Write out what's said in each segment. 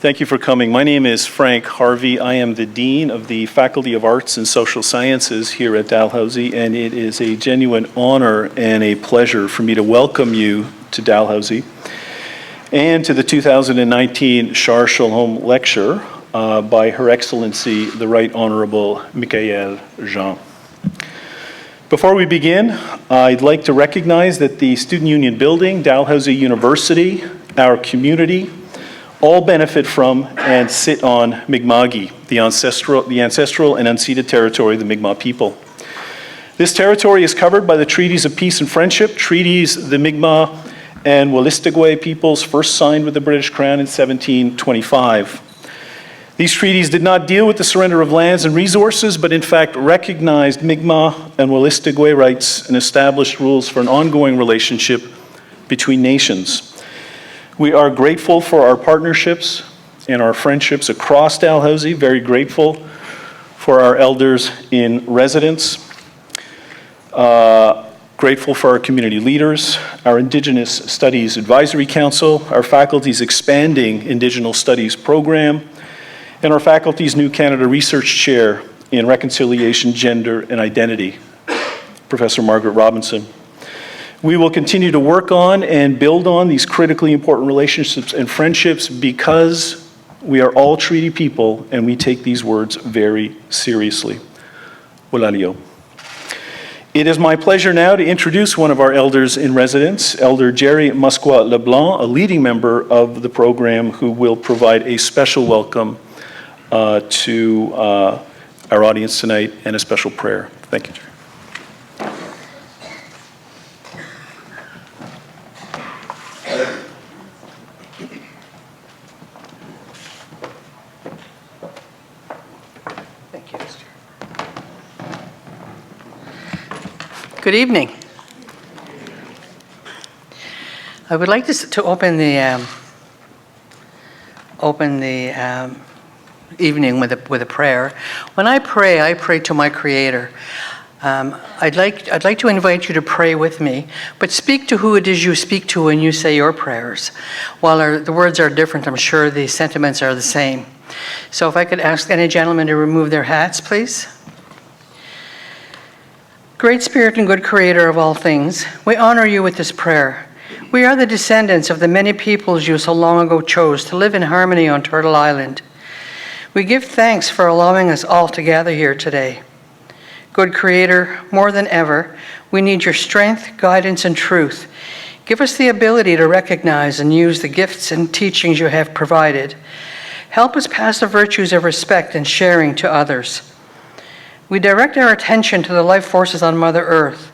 Thank you for coming. My name is Frank Harvey. I am the Dean of the Faculty of Arts and Social Sciences here at Dalhousie, and it is a genuine honor and a pleasure for me to welcome you to Dalhousie and to the 2019 Shaar Shalom lecture by Her Excellency, the Right Honorable Michaëlle Jean. Before we begin, I'd like to recognize that the Student Union Building, Dalhousie University, our community, all benefit from and sit on Mi'kma'ki, the ancestral and unceded territory of the Mi'kmaq people. This territory is covered by the Treaties of Peace and Friendship, treaties the Mi'kmaq and Wolastoqey peoples first signed with the British Crown in 1725. These treaties did not deal with the surrender of lands and resources, but in fact recognized Mi'kmaq and Wolastoqey rights and established rules for an ongoing relationship between nations. We are grateful for our partnerships and our friendships across Dalhousie, very grateful for our elders in residence, grateful for our community leaders, our Indigenous Studies Advisory Council, our faculty's expanding Indigenous Studies program, and our faculty's new Canada Research Chair in Reconciliation, Gender, and Identity, Professor Margaret Robinson. We will continue to work on and build on these critically important relationships and friendships because we are all treaty people and we take these words very seriously. Wulalio. It is my pleasure now to introduce one of our elders in residence, Elder Jerry Musqua LeBlanc, a leading member of the program who will provide a special welcome to our audience tonight and a special prayer. Thank you, Jerry. Thank you, Mr. Good evening. I would like to open the evening with a prayer. When I pray to my Creator. I'd like to invite you to pray with me, but speak to who it is you speak to when you say your prayers. While the words are different, I'm sure the sentiments are the same. So if I could ask any gentleman to remove their hats, please. Great Spirit and good Creator of all things, we honor you with this prayer. We are the descendants of the many peoples you so long ago chose to live in harmony on Turtle Island. We give thanks for allowing us all to gather here today. Good Creator, more than ever, we need your strength, guidance, and truth. Give us the ability to recognize and use the gifts and teachings you have provided. Help us pass the virtues of respect and sharing to others. We direct our attention to the life forces on Mother Earth.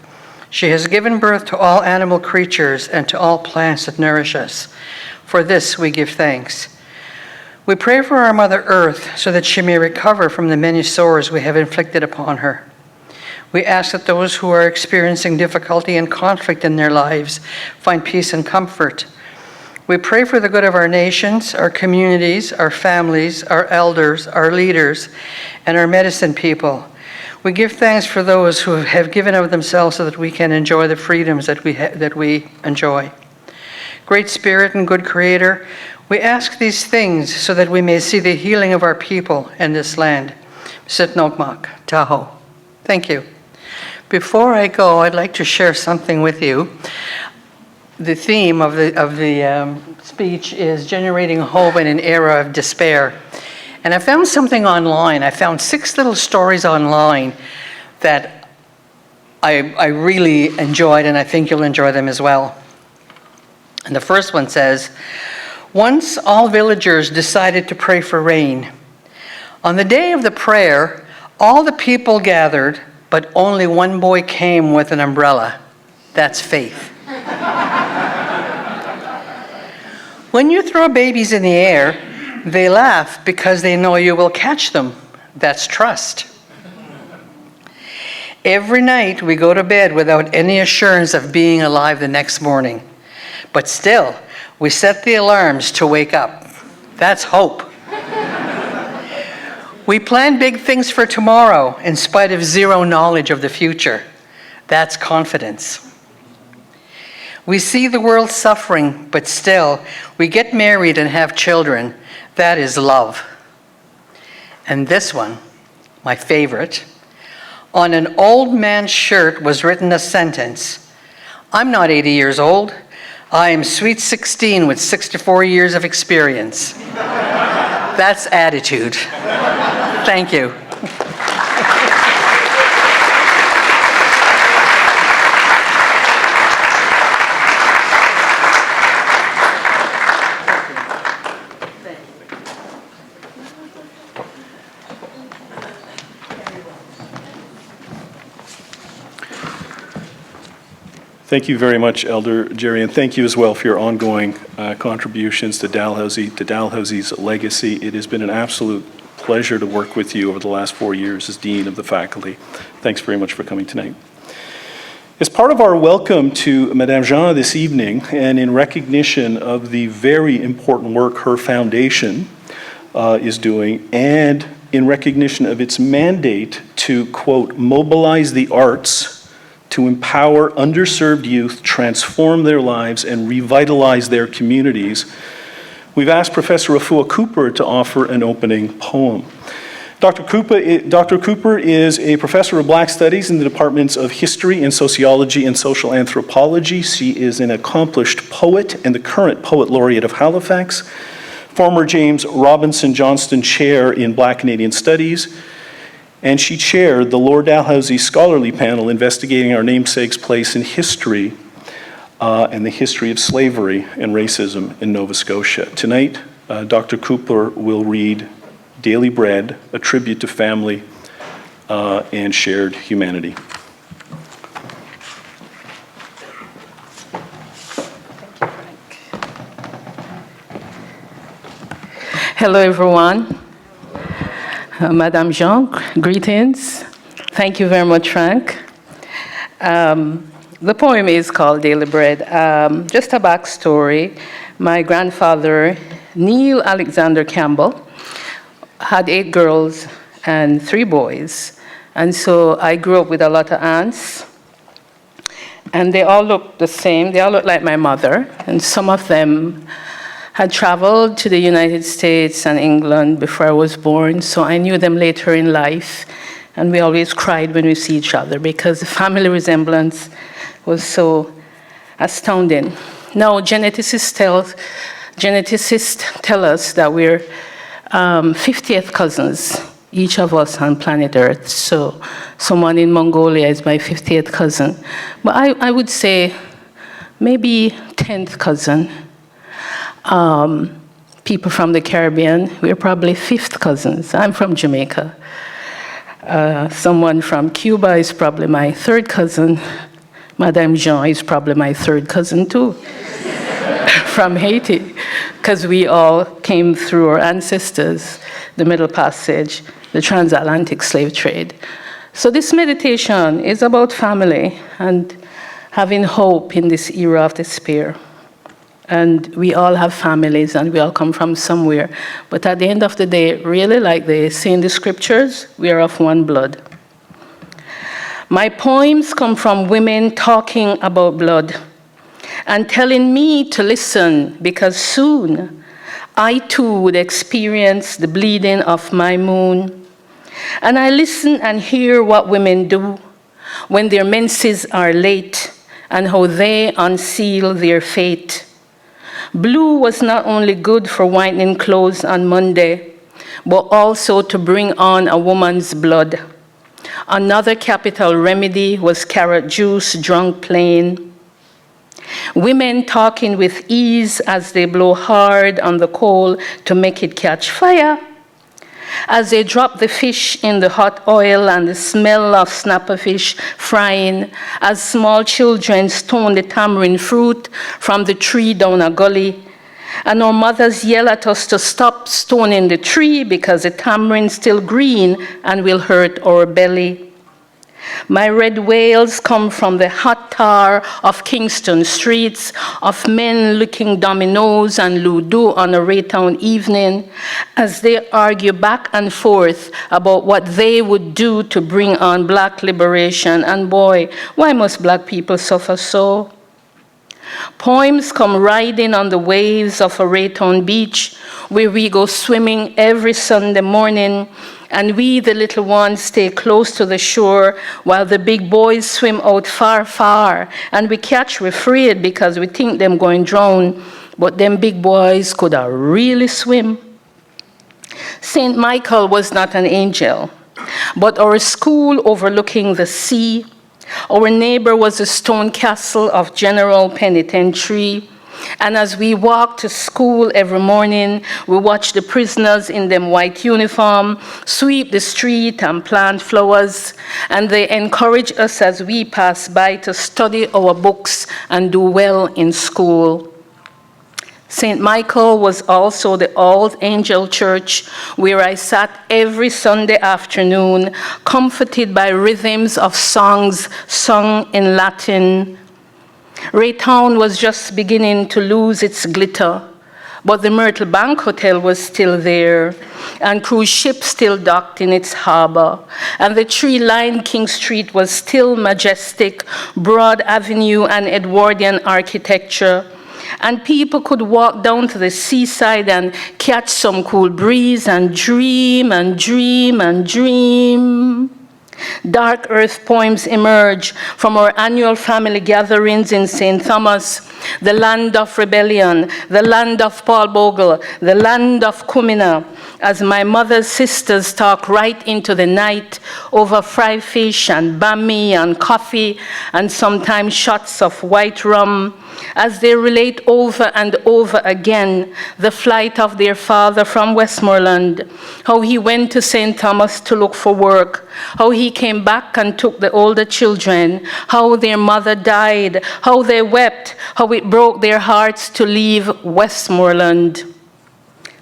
She has given birth to all animal creatures and to all plants that nourish us. For this we give thanks. We pray for our Mother Earth so that she may recover from the many sores we have inflicted upon her. We ask that those who are experiencing difficulty and conflict in their lives find peace and comfort. We pray for the good of our nations, our communities, our families, our elders, our leaders, and our medicine people. We give thanks for those who have given of themselves so that we can enjoy the freedoms that we enjoy. Great Spirit and good Creator, we ask these things so that we may see the healing of our people and this land. Sitnokmak, Tahoe. Thank you. Before I go, I'd like to share something with you. The theme of the speech is generating hope in an era of despair. And I found something online. I found 6 little stories online that I really enjoyed, and I think you'll enjoy them as well. And the first one says, once all villagers decided to pray for rain. On the day of the prayer, all the people gathered, but only one boy came with an umbrella. That's faith. When you throw babies in the air, they laugh because they know you will catch them. That's trust. Every night we go to bed without any assurance of being alive the next morning. But still, we set the alarms to wake up. That's hope. We plan big things for tomorrow in spite of zero knowledge of the future. That's confidence. We see the world suffering, but still, we get married and have children. That is love. And this one, my favorite, on an old man's shirt was written a sentence, "I'm not 80 years old. I am sweet 16 with 64 years of experience." That's attitude. Thank you. Thank you very much, Elder Jerry, and thank you as well for your ongoing contributions to Dalhousie, to Dalhousie's legacy. It has been an absolute pleasure to work with you over the last 4 years as Dean of the faculty. Thanks very much for coming tonight. As part of our welcome to Madame Jean this evening, and in recognition of the very important work her foundation is doing, and in recognition of its mandate to, quote, mobilize the arts to empower underserved youth, transform their lives, and revitalize their communities, we've asked Professor Afua Cooper to offer an opening poem. Dr. Cooper is a professor of Black Studies in the departments of History and Sociology and Social Anthropology. She is an accomplished poet and the current Poet Laureate of Halifax, former James Robinson Johnston Chair in Black Canadian Studies, and she chaired the Lord Dalhousie Scholarly Panel investigating our namesake's place in history and the history of slavery and racism in Nova Scotia. Tonight, Dr. Cooper will read Daily Bread, a tribute to family and shared humanity. Hello, everyone. Madame Jean, greetings. Thank you very much, Frank. The poem is called Daily Bread. Just a backstory. My grandfather, Neil Alexander Campbell, had 8 girls and 3 boys. And so I grew up with a lot of aunts. And they all looked the same. They all looked like my mother. And some of them had traveled to the United States and England before I was born, so I knew them later in life, and we always cried when we see each other because the family resemblance was so astounding. Now, geneticists tell us that we're 50th cousins, each of us on planet Earth, so someone in Mongolia is my 50th cousin. But I would say maybe 10th cousin. People from the Caribbean, we're probably 5th cousins. I'm from Jamaica. Someone from Cuba is probably my 3rd cousin. Madame Jean is probably my 3rd cousin too, from Haiti, because we all came through our ancestors, the Middle Passage, the transatlantic slave trade. So this meditation is about family and having hope in this era of despair. And we all have families and we all come from somewhere. But at the end of the day, really like they say in the scriptures, we are of one blood. My poems come from women talking about blood and telling me to listen because soon I too would experience the bleeding of my moon. And I listen and hear what women do when their menses are late and how they unseal their fate. Blue was not only good for whitening clothes on Monday, but also to bring on a woman's blood. Another capital remedy was carrot juice drunk plain. Women talking with ease as they blow hard on the coal to make it catch fire. As they drop the fish in the hot oil and the smell of snapper fish frying, as small children stone the tamarind fruit from the tree down a gully, and our mothers yell at us to stop stoning the tree because the tamarind's still green and will hurt our belly. My red whales come from the hot tar of Kingston streets, of men licking dominoes and Ludo on a Raytown evening, as they argue back and forth about what they would do to bring on black liberation. And boy, why must black people suffer so? Poems come riding on the waves of a Raytown beach, where we go swimming every Sunday morning, and we, the little ones, stay close to the shore while the big boys swim out far, far. And we catch, we're afraid because we think them going drown, but them big boys could really swim. St. Michael was not an angel, but our school overlooking the sea. Our neighbor was a stone castle of General Penitentiary. And as we walked to school every morning, we watched the prisoners in them white uniform sweep the street and plant flowers. And they encouraged us as we passed by to study our books and do well in school. St. Michael was also the All Angel Church where I sat every Sunday afternoon, comforted by rhythms of songs sung in Latin. Raytown was just beginning to lose its glitter, but the Myrtle Bank Hotel was still there, and cruise ships still docked in its harbor, and the tree-lined King Street was still majestic, Broad Avenue and Edwardian architecture. And people could walk down to the seaside and catch some cool breeze and dream and dream and dream. Dark earth poems emerge from our annual family gatherings in St. Thomas, the land of rebellion, the land of Paul Bogle, the land of Kumina, as my mother's sisters talk right into the night over fried fish and bami and coffee and sometimes shots of white rum, as they relate over and over again the flight of their father from Westmoreland, how he went to St. Thomas to look for work, how he came back and took the older children, how their mother died, how they wept, how it broke their hearts to leave Westmoreland.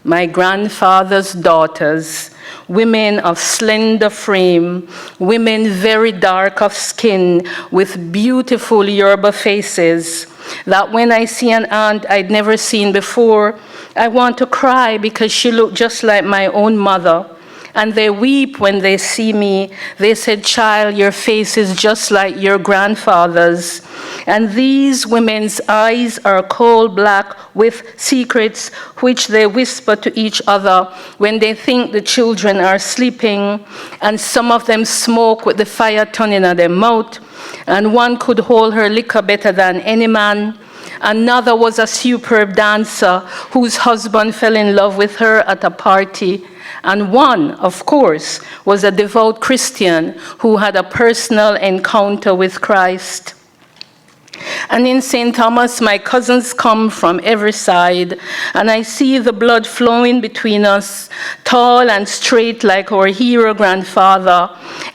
My grandfather's daughters, women of slender frame, women very dark of skin with beautiful Yoruba faces, that when I see an aunt I'd never seen before, I want to cry because she looked just like my own mother. And they weep when they see me. They said, "Child, your face is just like your grandfather's." And these women's eyes are coal black with secrets which they whisper to each other when they think the children are sleeping. And some of them smoke with the fire turning in their mouth. And one could hold her liquor better than any man. Another was a superb dancer whose husband fell in love with her at a party. And one, of course, was a devout Christian who had a personal encounter with Christ. And in St. Thomas, my cousins come from every side, and I see the blood flowing between us, tall and straight like our hero grandfather,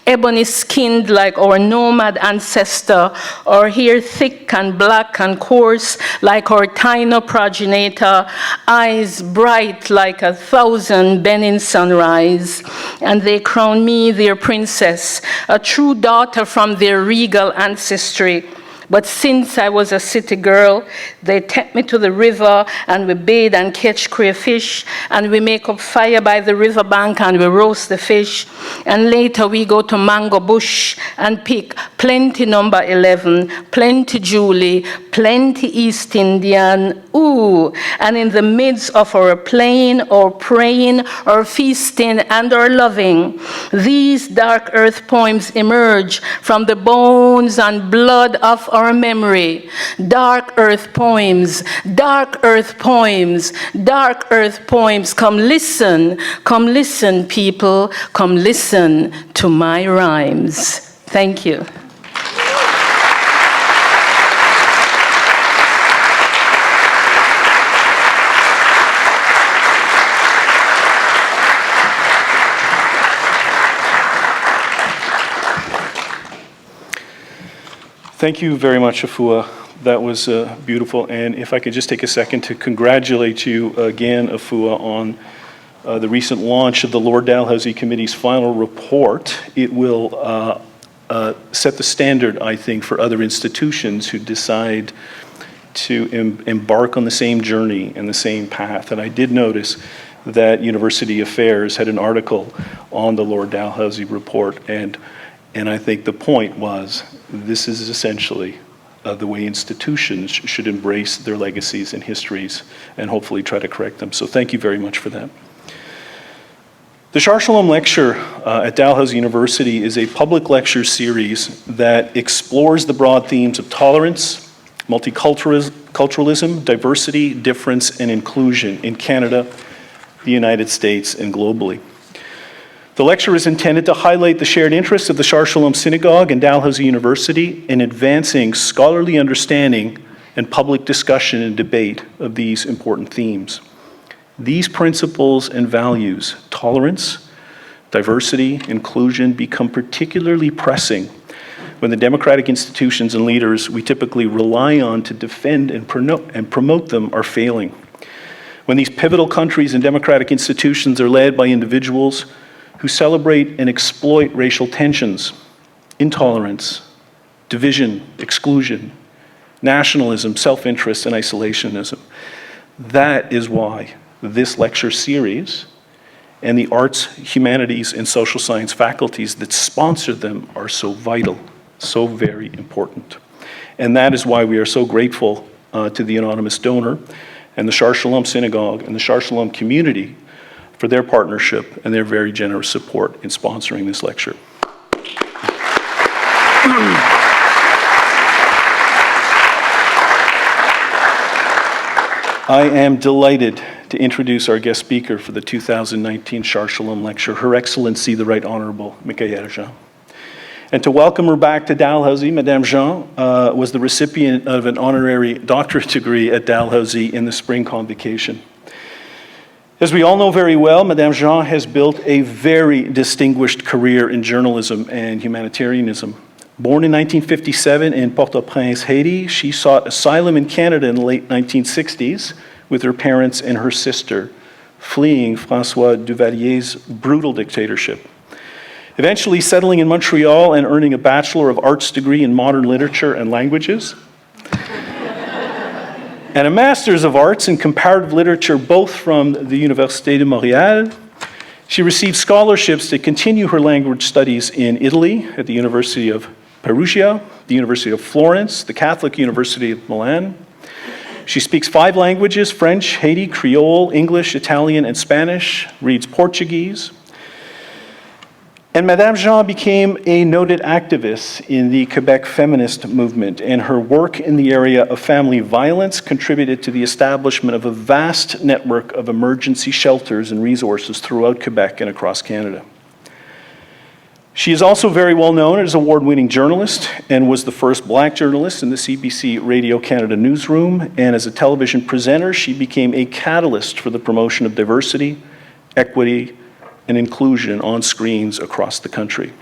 ebony-skinned like our nomad ancestor, our hair thick and black and coarse like our Taino progenitor, eyes bright like 1,000 Benin sunrise. And they crown me their princess, a true daughter from their regal ancestry. But since I was a city girl, they take me to the river and we bathe and catch crayfish and we make up fire by the riverbank and we roast the fish. And later we go to Mango Bush and pick plenty number 11, plenty Julie, plenty East Indian, ooh. And in the midst of our playing or praying or feasting and our loving, these dark earth poems emerge from the bones and blood of our memory. Dark earth poems, dark earth poems, dark earth poems. Come listen, people, come listen to my rhymes. Thank you. Thank you very much, Afua. That was beautiful. And if I could just take a second to congratulate you again, Afua, on the recent launch of the Lord Dalhousie Committee's final report. It will set the standard, I think, for other institutions who decide to embark on the same journey and the same path. And I did notice that University Affairs had an article on the Lord Dalhousie report, and I think the point was, this is essentially the way institutions should embrace their legacies and histories and hopefully try to correct them. So thank you very much for that. The Shaar Shalom Lecture at Dalhousie University is a public lecture series that explores the broad themes of tolerance, multiculturalism, diversity, difference, and inclusion in Canada, the United States, and globally. The lecture is intended to highlight the shared interests of the Shaar Shalom Synagogue and Dalhousie University in advancing scholarly understanding and public discussion and debate of these important themes. These principles and values, tolerance, diversity, inclusion, become particularly pressing when the democratic institutions and leaders we typically rely on to defend and promote them are failing. When these pivotal countries and democratic institutions are led by individuals who celebrate and exploit racial tensions, intolerance, division, exclusion, nationalism, self-interest, and isolationism. That is why this lecture series and the arts, humanities, and social science faculties that sponsor them are so vital, so very important. And that is why we are so grateful to the anonymous donor and the Shaar Shalom Synagogue and the Shaar Shalom community for their partnership and their very generous support in sponsoring this lecture. I am delighted to introduce our guest speaker for the 2019 Shaar Shalom Lecture, Her Excellency the Right Honorable Michaëlle. And to welcome her back to Dalhousie, Madame Jean was the recipient of an honorary doctorate degree at Dalhousie in the spring convocation. As we all know very well, Madame Jean has built a very distinguished career in journalism and humanitarianism. Born in 1957 in Port-au-Prince, Haiti, she sought asylum in Canada in the late 1960s with her parents and her sister, fleeing François Duvalier's brutal dictatorship. Eventually settling in Montreal and earning a Bachelor of Arts degree in Modern Literature and Languages, and a Master's of Arts in Comparative Literature, both from the Université de Montréal. She received scholarships to continue her language studies in Italy at the University of Perugia, the University of Florence, the Catholic University of Milan. She speaks 5 languages: French, Haiti, Creole, English, Italian, and Spanish, reads Portuguese. And Madame Jean became a noted activist in the Quebec feminist movement, and her work in the area of family violence contributed to the establishment of a vast network of emergency shelters and resources throughout Quebec and across Canada. She is also very well known as an award-winning journalist and was the first Black journalist in the CBC Radio Canada newsroom, and as a television presenter, she became a catalyst for the promotion of diversity, equity, and inclusion on screens across the country.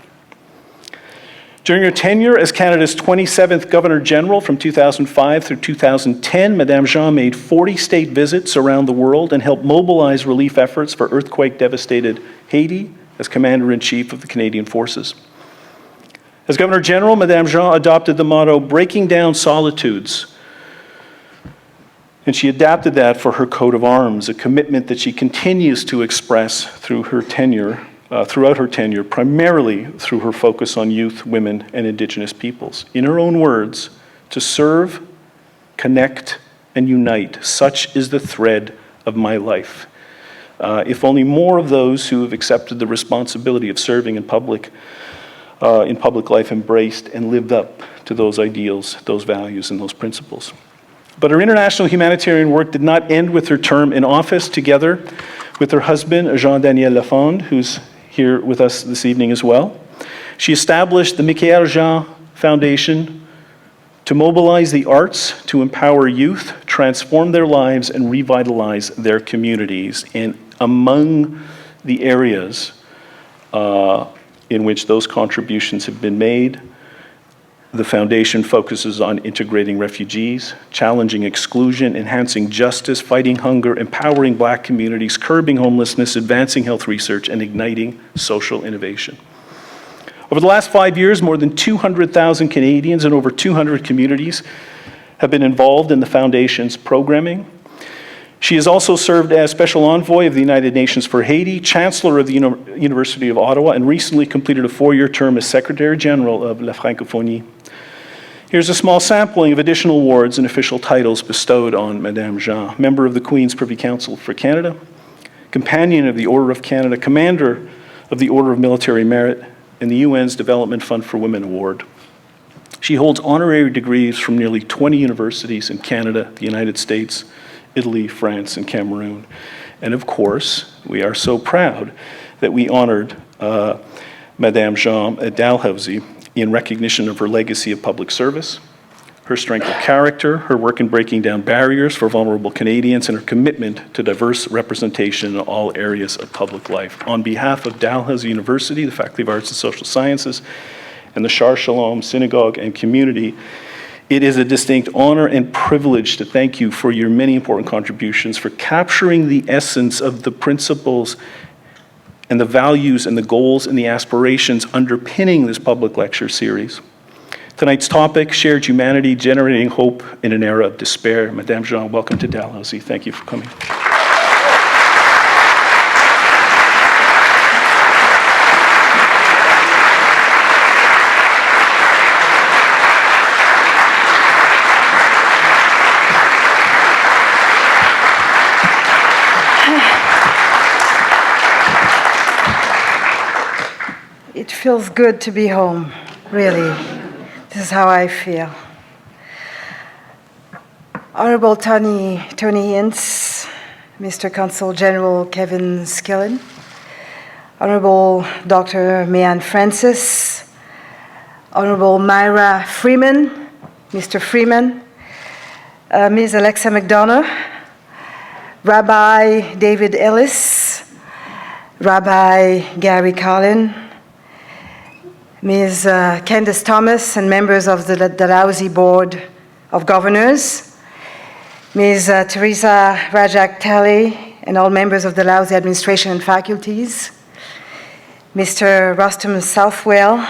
During her tenure as Canada's 27th Governor-General from 2005 through 2010, Madame Jean made 40 state visits around the world and helped mobilize relief efforts for earthquake-devastated Haiti as Commander-in-Chief of the Canadian Forces. As Governor-General, Madame Jean adopted the motto, "Breaking down solitudes," and she adapted that for her coat of arms, a commitment that she continues to express throughout her tenure, primarily through her focus on youth, women, and Indigenous peoples. In her own words, to serve, connect, and unite, such is the thread of my life. If only more of those who have accepted the responsibility of serving in public life embraced and lived up to those ideals, those values, and those principles. But her international humanitarian work did not end with her term in office. Together with her husband, Jean-Daniel Lafond, who's here with us this evening as well, she established the Michaëlle Jean Foundation to mobilize the arts to empower youth, transform their lives, and revitalize their communities. And among the areas in which those contributions have been made, the foundation focuses on integrating refugees, challenging exclusion, enhancing justice, fighting hunger, empowering Black communities, curbing homelessness, advancing health research, and igniting social innovation. Over the last 5 years, more than 200,000 Canadians and over 200 communities have been involved in the foundation's programming. She has also served as Special Envoy of the United Nations for Haiti, Chancellor of the University of Ottawa, and recently completed a 4-year term as Secretary General of La Francophonie. Here's a small sampling of additional awards and official titles bestowed on Madame Jean. Member of the Queen's Privy Council for Canada, Companion of the Order of Canada, Commander of the Order of Military Merit, and the UN's Development Fund for Women Award. She holds honorary degrees from nearly 20 universities in Canada, the United States, Italy, France, and Cameroon. And of course, we are so proud that we honored Madame Jean at Dalhousie in recognition of her legacy of public service, her strength of character, her work in breaking down barriers for vulnerable Canadians, and her commitment to diverse representation in all areas of public life. On behalf of Dalhousie University, the Faculty of Arts and Social Sciences, and the Shaar Shalom Synagogue and community, it is a distinct honor and privilege to thank you for your many important contributions, for capturing the essence of the principles and the values and the goals and the aspirations underpinning this public lecture series. Tonight's topic, Shared Humanity, Generating Hope in an Era of Despair. Madame Jean, welcome to Dalhousie. Thank you for coming. It feels good to be home, really. This is how I feel. Honorable Tony Ince, Mr. Consul General Kevin Skillen, Honorable Dr. Mayanne Francis, Honorable Myra Freeman, Mr. Freeman, Ms. Alexa McDonough, Rabbi David Ellis, Rabbi Gary Carlin, Ms. Candace Thomas and members of the Dalhousie Board of Governors, Ms. Teresa Rajak-Talley and all members of the Dalhousie administration and faculties, Mr. Rustam Southwell,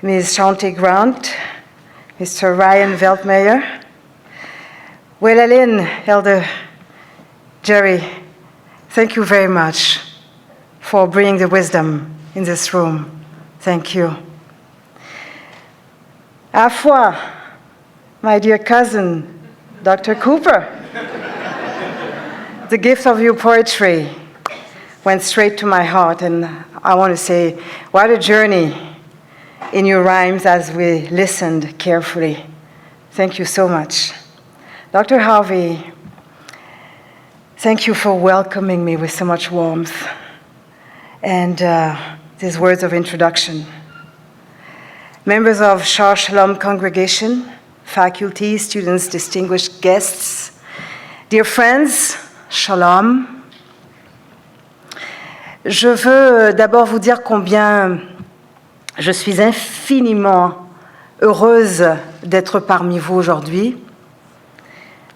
Ms. Shanti Grant, Mr. Ryan Veltmeyer, Welalin, Elder Jerry, thank you very much for bringing the wisdom in this room. Thank you. Afua, my dear cousin, Dr. Cooper, the gift of your poetry went straight to my heart, and I want to say, what a journey in your rhymes as we listened carefully. Thank you so much. Dr. Harvey, thank you for welcoming me with so much warmth and these words of introduction. Members of Shaar Shalom congregation, faculty, students, distinguished guests, dear friends, Shalom. Je veux d'abord vous dire combien je suis infiniment heureuse d'être parmi vous aujourd'hui,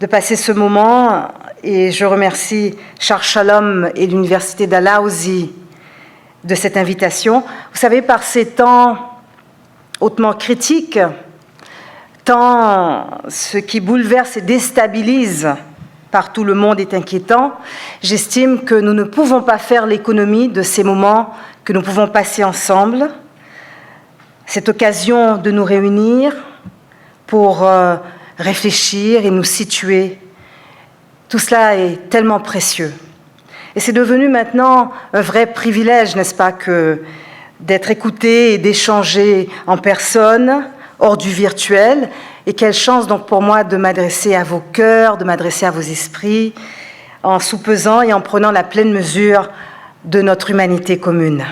de passer ce moment, et je remercie Shaar Shalom et l'Université Dalhousie de cette invitation. Vous savez, par ces temps hautement critiques, tant ce qui bouleverse et déstabilise partout le monde est inquiétant, j'estime que nous ne pouvons pas faire l'économie de ces moments que nous pouvons passer ensemble, cette occasion de nous réunir pour réfléchir et nous situer. Tout cela est tellement précieux. Et c'est devenu maintenant un vrai privilège, n'est-ce pas, que d'être écouté et d'échanger en personne, hors du virtuel. Et quelle chance donc pour moi de m'adresser à vos cœurs, de m'adresser à vos esprits, en soupesant et en prenant la pleine mesure de notre humanité commune.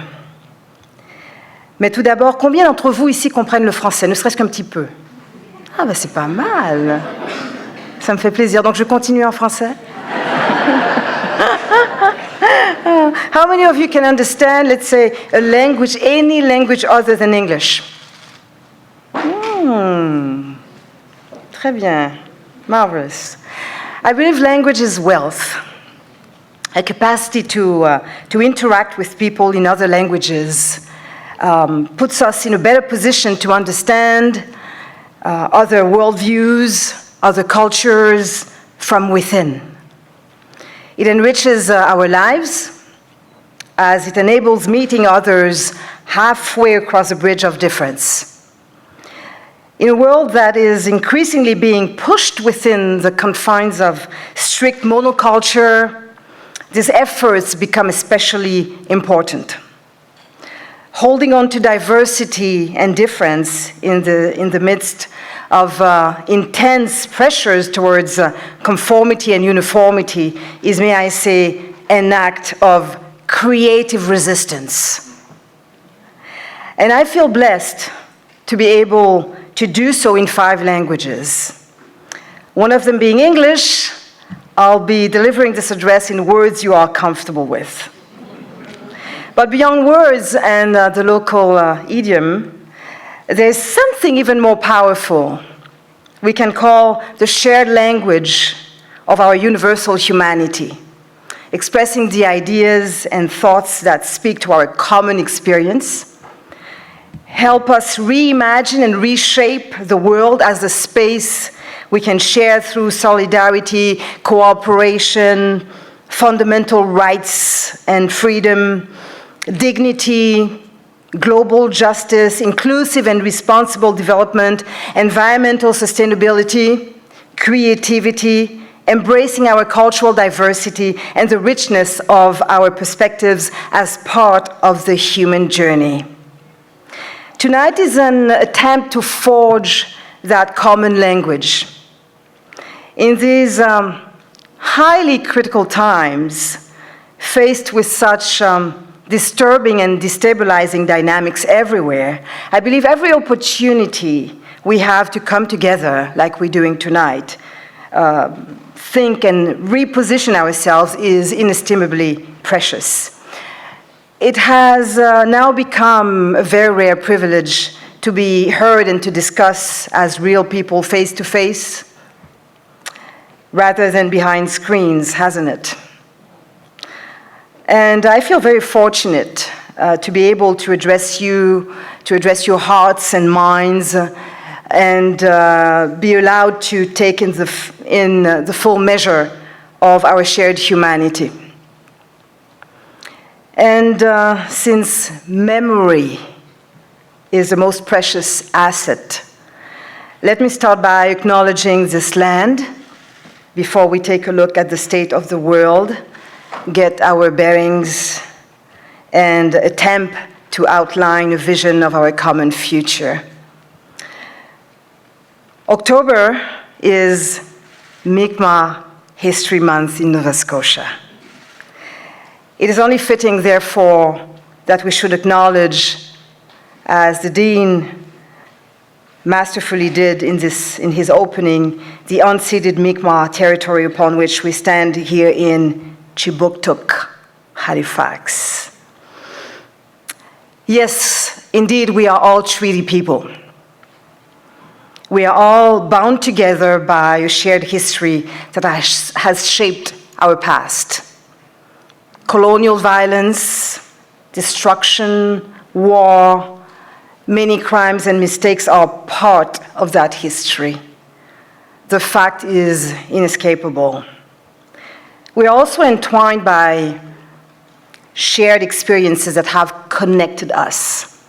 Mais tout d'abord, combien d'entre vous ici comprennent le français, ne serait-ce qu'un petit peu? Ah ben c'est pas mal. Ça me fait plaisir. Donc je continue en français. How many of you can understand, let's say, a language, any language other than English? Très bien. Marvelous. I believe language is wealth. A capacity to interact with people in other languages puts us in a better position to understand other worldviews, other cultures from within. It enriches our lives as it enables meeting others halfway across the bridge of difference. In a world that is increasingly being pushed within the confines of strict monoculture, these efforts become especially important. Holding on to diversity and difference in the midst of intense pressures towards conformity and uniformity is, may I say, an act of creative resistance. And I feel blessed to be able to do so in 5 languages. One of them being English. I'll be delivering this address in words you are comfortable with. But beyond words and the local idiom, there's something even more powerful we can call the shared language of our universal humanity, expressing the ideas and thoughts that speak to our common experience, help us reimagine and reshape the world as a space we can share through solidarity, cooperation, fundamental rights and freedom, dignity, global justice, inclusive and responsible development, environmental sustainability, creativity, embracing our cultural diversity and the richness of our perspectives as part of the human journey. Tonight is an attempt to forge that common language. In these highly critical times, faced with such disturbing and destabilizing dynamics everywhere, I believe every opportunity we have to come together, like we're doing tonight, think and reposition ourselves is inestimably precious. It has now become a very rare privilege to be heard and to discuss as real people face to face, rather than behind screens, hasn't it? And I feel very fortunate to be able to address you, to address your hearts and minds, and be allowed to take in the full measure of our shared humanity. And since memory is the most precious asset, let me start by acknowledging this land before we take a look at the state of the world, get our bearings, and attempt to outline a vision of our common future. October is Mi'kmaq History Month in Nova Scotia. It is only fitting, therefore, that we should acknowledge, as the Dean masterfully did in his opening, the unceded Mi'kmaq territory upon which we stand here in Chibuktuk, Halifax. Yes, indeed, we are all treaty people. We are all bound together by a shared history that has shaped our past. Colonial violence, destruction, war, many crimes and mistakes are part of that history. The fact is inescapable. We are also entwined by shared experiences that have connected us,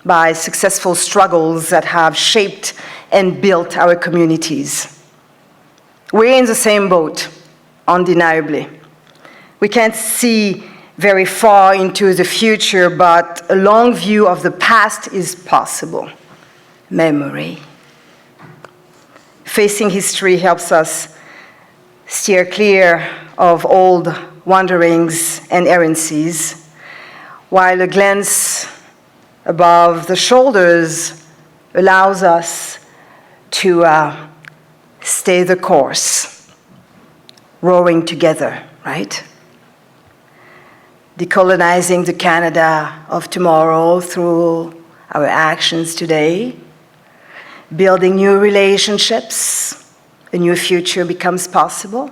by successful struggles that have shaped and built our communities. We're in the same boat, undeniably. We can't see very far into the future, but a long view of the past is possible. Memory. Facing history helps us steer clear of old wanderings and errancies, while a glance above the shoulders allows us to stay the course, rowing together, right? Decolonizing the Canada of tomorrow through our actions today, building new relationships, a new future becomes possible.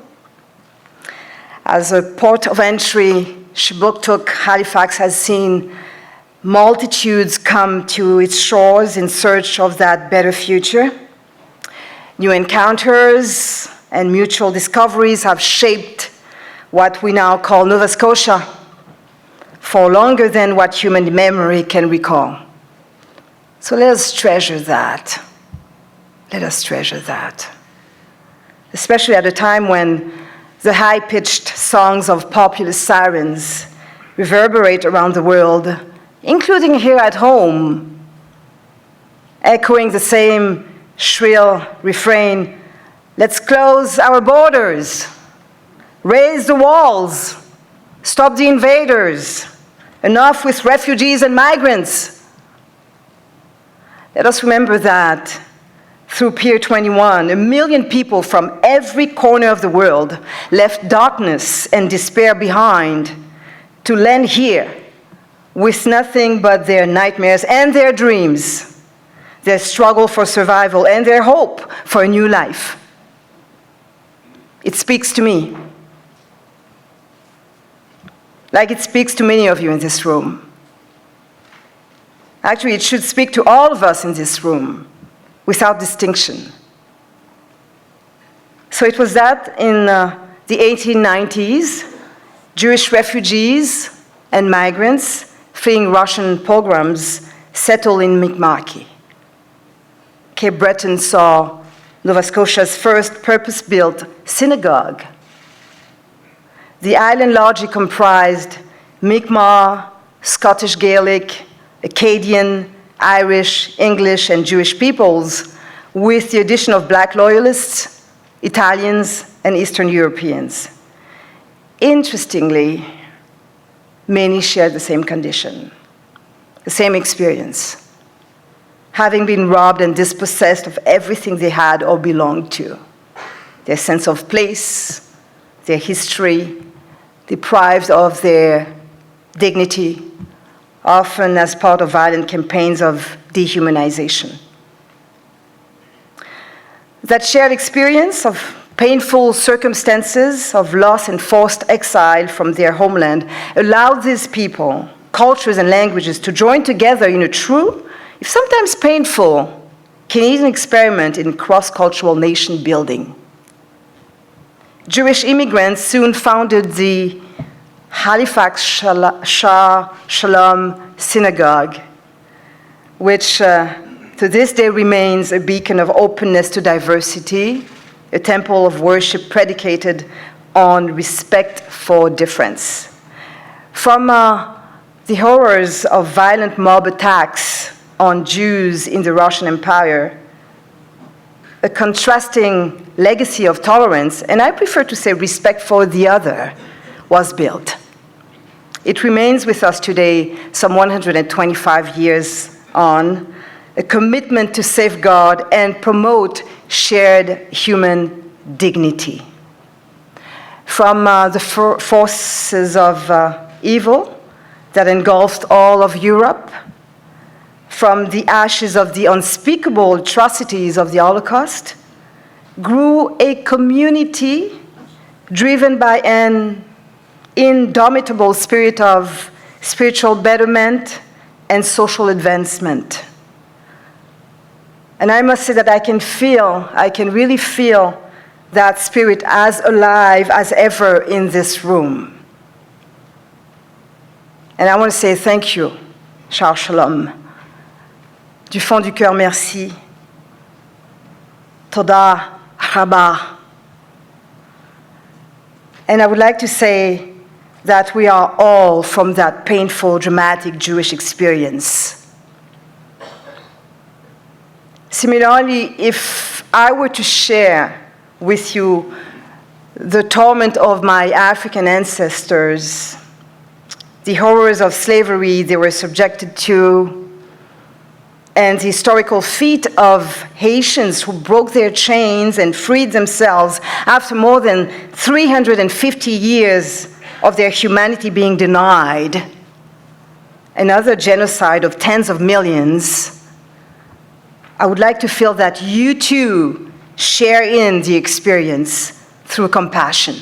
As a port of entry, Chibuktuk, Halifax has seen multitudes come to its shores in search of that better future. New encounters and mutual discoveries have shaped what we now call Nova Scotia for longer than what human memory can recall. So let us treasure that Let us treasure that. Especially at a time when the high-pitched songs of populist sirens reverberate around the world, including here at home, echoing the same shrill refrain, let's close our borders, raise the walls, stop the invaders, enough with refugees and migrants. Let us remember that through Pier 21, 1 million people from every corner of the world left darkness and despair behind to land here with nothing but their nightmares and their dreams, their struggle for survival and their hope for a new life. It speaks to me, like it speaks to many of you in this room. Actually, it should speak to all of us in this room, without distinction. So it was that in the 1890s, Jewish refugees and migrants fleeing Russian pogroms settled in Mi'kmaq. Cape Breton saw Nova Scotia's first purpose-built synagogue. The island largely comprised Mi'kmaq, Scottish Gaelic, Acadian, Irish, English, and Jewish peoples, with the addition of Black loyalists, Italians, and Eastern Europeans. Interestingly, many shared the same condition, the same experience, having been robbed and dispossessed of everything they had or belonged to, their sense of place, their history, deprived of their dignity, often as part of violent campaigns of dehumanization. That shared experience of painful circumstances of loss and forced exile from their homeland allowed these people, cultures, and languages to join together in a true, if sometimes painful, Canadian experiment in cross-cultural nation building. Jewish immigrants soon founded the Halifax Shaar Shalom synagogue, which to this day remains a beacon of openness to diversity, a temple of worship predicated on respect for difference. From the horrors of violent mob attacks on Jews in the Russian Empire, a contrasting legacy of tolerance, and I prefer to say respect for the other, was built. It remains with us today, some 125 years on, a commitment to safeguard and promote shared human dignity. From the forces of evil that engulfed all of Europe, from the ashes of the unspeakable atrocities of the Holocaust, grew a community driven by an indomitable spirit of spiritual betterment and social advancement. And I must say that I can really feel that spirit as alive as ever in this room. And I want to say thank you, Shaar Shalom. Du fond du cœur, merci. Toda Rabah. And I would like to say that we are all from that painful, dramatic Jewish experience. Similarly, if I were to share with you the torment of my African ancestors, the horrors of slavery they were subjected to, and the historical feat of Haitians who broke their chains and freed themselves after more than 350 years of their humanity being denied, another genocide of tens of millions, I would like to feel that you too share in the experience through compassion.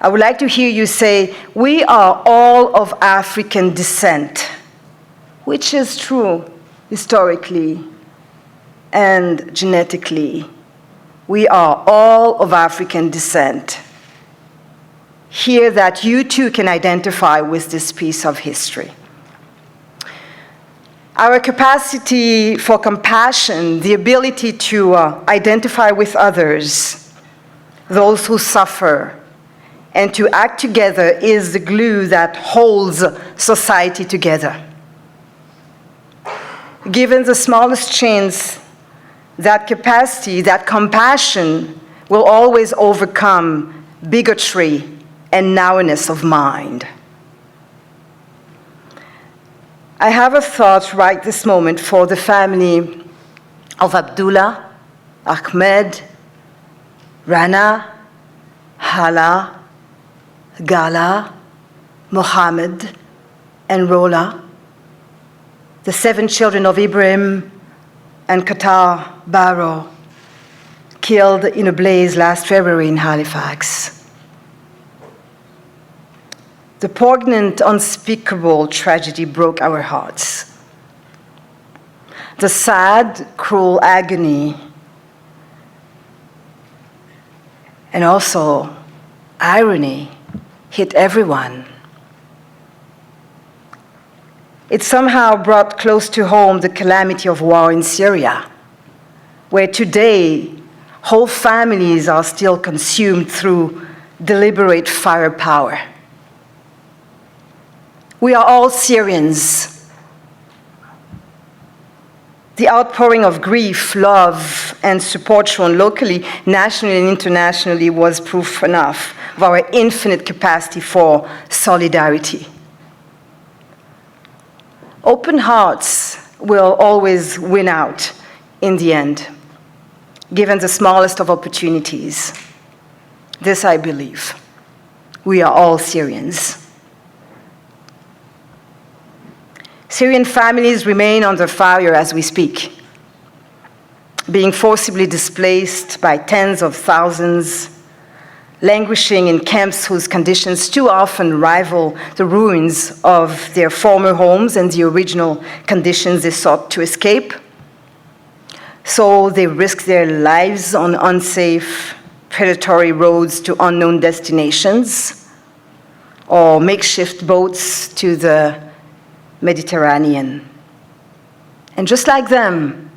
I would like to hear you say, we are all of African descent, which is true historically and genetically. We are all of African descent. Hear that you too can identify with this piece of history. Our capacity for compassion, the ability to identify with others, those who suffer, and to act together is the glue that holds society together. Given the smallest chance, that capacity, that compassion will always overcome bigotry and narrowness of mind. I have a thought right this moment for the family of Abdullah, Ahmed, Rana, Hala, Gala, Mohammed, and Rola, the 7 children of Ibrahim and Qatar Barrow, killed in a blaze last February in Halifax. The poignant, unspeakable tragedy broke our hearts. The sad, cruel agony, and also irony, hit everyone. It somehow brought close to home the calamity of war in Syria, where today whole families are still consumed through deliberate firepower. We are all Syrians. The outpouring of grief, love, and support shown locally, nationally, and internationally was proof enough of our infinite capacity for solidarity. Open hearts will always win out in the end, given the smallest of opportunities. This I believe. We are all Syrians. Syrian families remain under fire as we speak, being forcibly displaced by tens of thousands, languishing in camps whose conditions too often rival the ruins of their former homes and the original conditions they sought to escape. So they risk their lives on unsafe, predatory roads to unknown destinations, or makeshift boats to the Mediterranean. And just like them,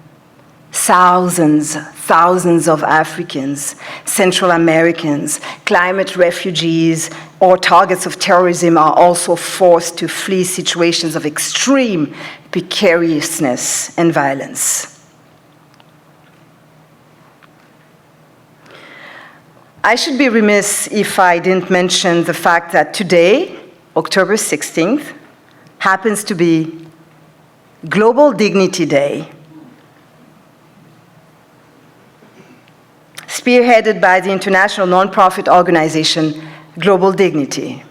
thousands of Africans, Central Americans, climate refugees, or targets of terrorism are also forced to flee situations of extreme precariousness and violence. I should be remiss if I didn't mention the fact that today, October 16th, happens to be Global Dignity Day, spearheaded by the international nonprofit organization Global Dignity.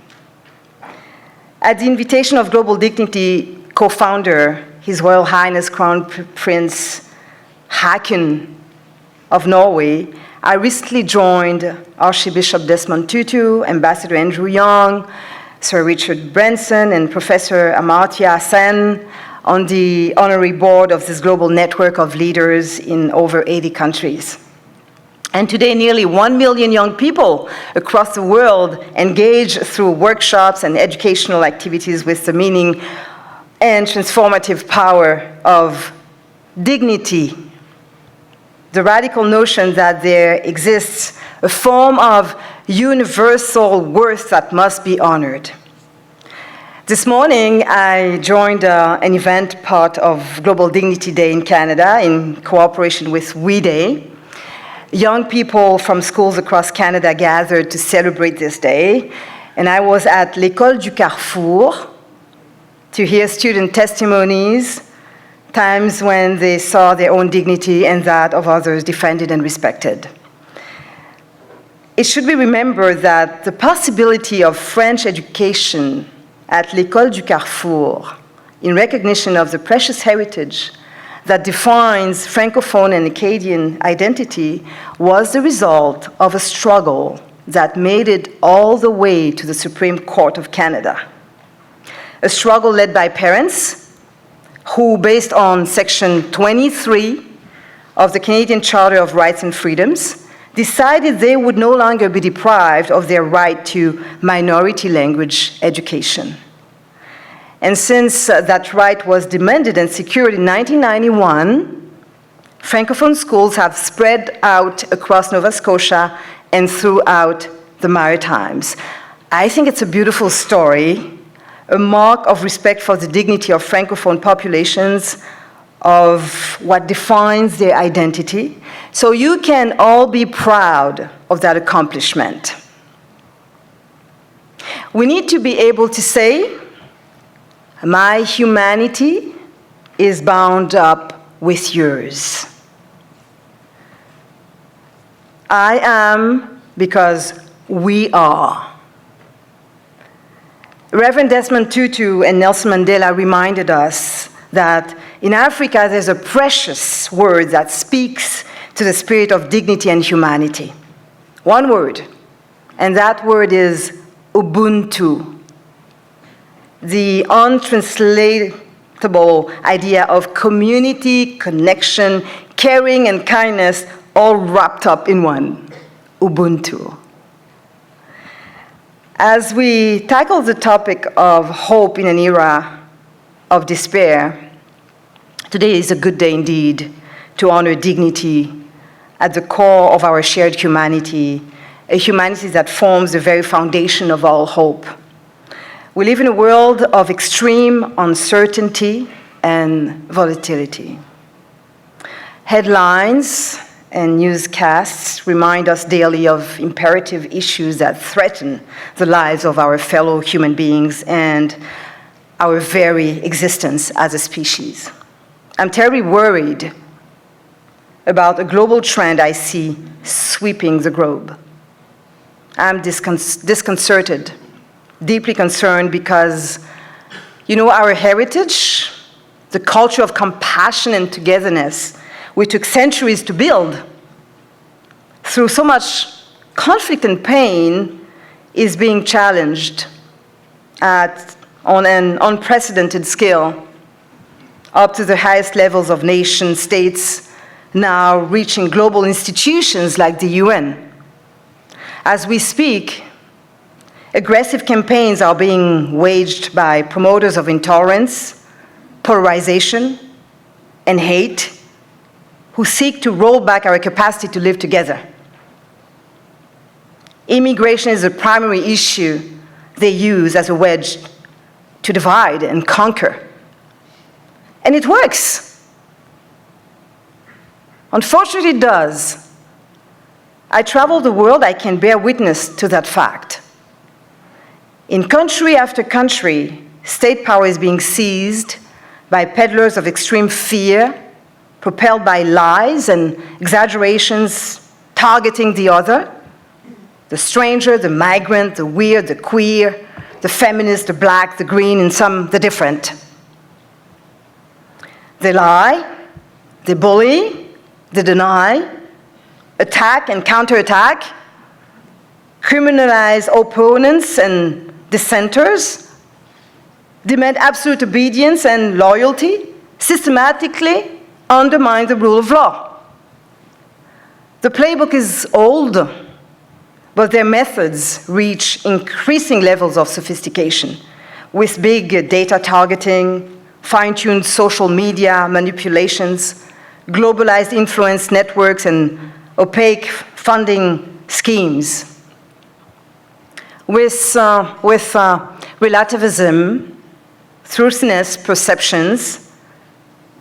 At the invitation of Global Dignity co-founder, His Royal Highness Crown Prince Haakon of Norway, I recently joined Archbishop Desmond Tutu, Ambassador Andrew Young, Sir Richard Branson, and Professor Amartya Sen on the honorary board of this global network of leaders in over 80 countries. And today, nearly 1 million young people across the world engage through workshops and educational activities with the meaning and transformative power of dignity. The radical notion that there exists a form of universal worth that must be honored. This morning, I joined an event part of Global Dignity Day in Canada in cooperation with We Day. Young people from schools across Canada gathered to celebrate this day, and I was at L'École du Carrefour to hear student testimonies, times when they saw their own dignity and that of others defended and respected. It should be remembered that the possibility of French education at L'École du Carrefour, in recognition of the precious heritage that defines Francophone and Acadian identity, was the result of a struggle that made it all the way to the Supreme Court of Canada. A struggle led by parents who, based on Section 23 of the Canadian Charter of Rights and Freedoms, decided they would no longer be deprived of their right to minority language education. And since that right was demanded and secured in 1991, Francophone schools have spread out across Nova Scotia and throughout the Maritimes. I think it's a beautiful story, a mark of respect for the dignity of Francophone populations, of what defines their identity. So you can all be proud of that accomplishment. We need to be able to say, my humanity is bound up with yours. I am because we are. Reverend Desmond Tutu and Nelson Mandela reminded us that in Africa there's a precious word that speaks to the spirit of dignity and humanity. One word, and that word is Ubuntu. The untranslatable idea of community, connection, caring, and kindness all wrapped up in one, Ubuntu. As we tackle the topic of hope in an era of despair, today is a good day indeed to honor dignity at the core of our shared humanity, a humanity that forms the very foundation of all hope. We live in a world of extreme uncertainty and volatility. Headlines and newscasts remind us daily of imperative issues that threaten the lives of our fellow human beings and our very existence as a species. I'm terribly worried about a global trend I see sweeping the globe. I'm disconcerted, deeply concerned, because, our heritage, the culture of compassion and togetherness, we took centuries to build, through so much conflict and pain, is being challenged on an unprecedented scale, up to the highest levels of nation states, now reaching global institutions like the UN. As we speak, aggressive campaigns are being waged by promoters of intolerance, polarization, and hate, who seek to roll back our capacity to live together. Immigration is a primary issue they use as a wedge to divide and conquer. And it works. Unfortunately, it does. I travel the world, I can bear witness to that fact. In country after country, state power is being seized by peddlers of extreme fear, propelled by lies and exaggerations targeting the other, the stranger, the migrant, the weird, the queer, the feminist, the black, the green, and some the different. They lie, they bully, they deny, attack and counterattack, criminalize opponents and dissenters, demand absolute obedience and loyalty, systematically undermine the rule of law. The playbook is old, but their methods reach increasing levels of sophistication, with big data targeting, fine-tuned social media manipulations, globalized influence networks, and opaque funding schemes. With relativism, truthiness perceptions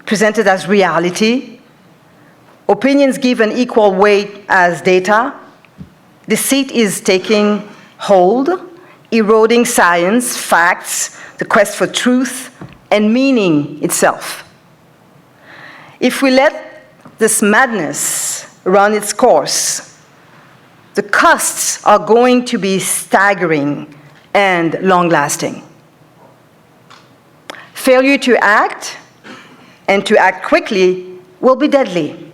presented as reality, opinions given equal weight as data, deceit is taking hold, eroding science, facts, the quest for truth, and meaning itself. If we let this madness run its course, the costs are going to be staggering and long-lasting. Failure to act, and to act quickly, will be deadly.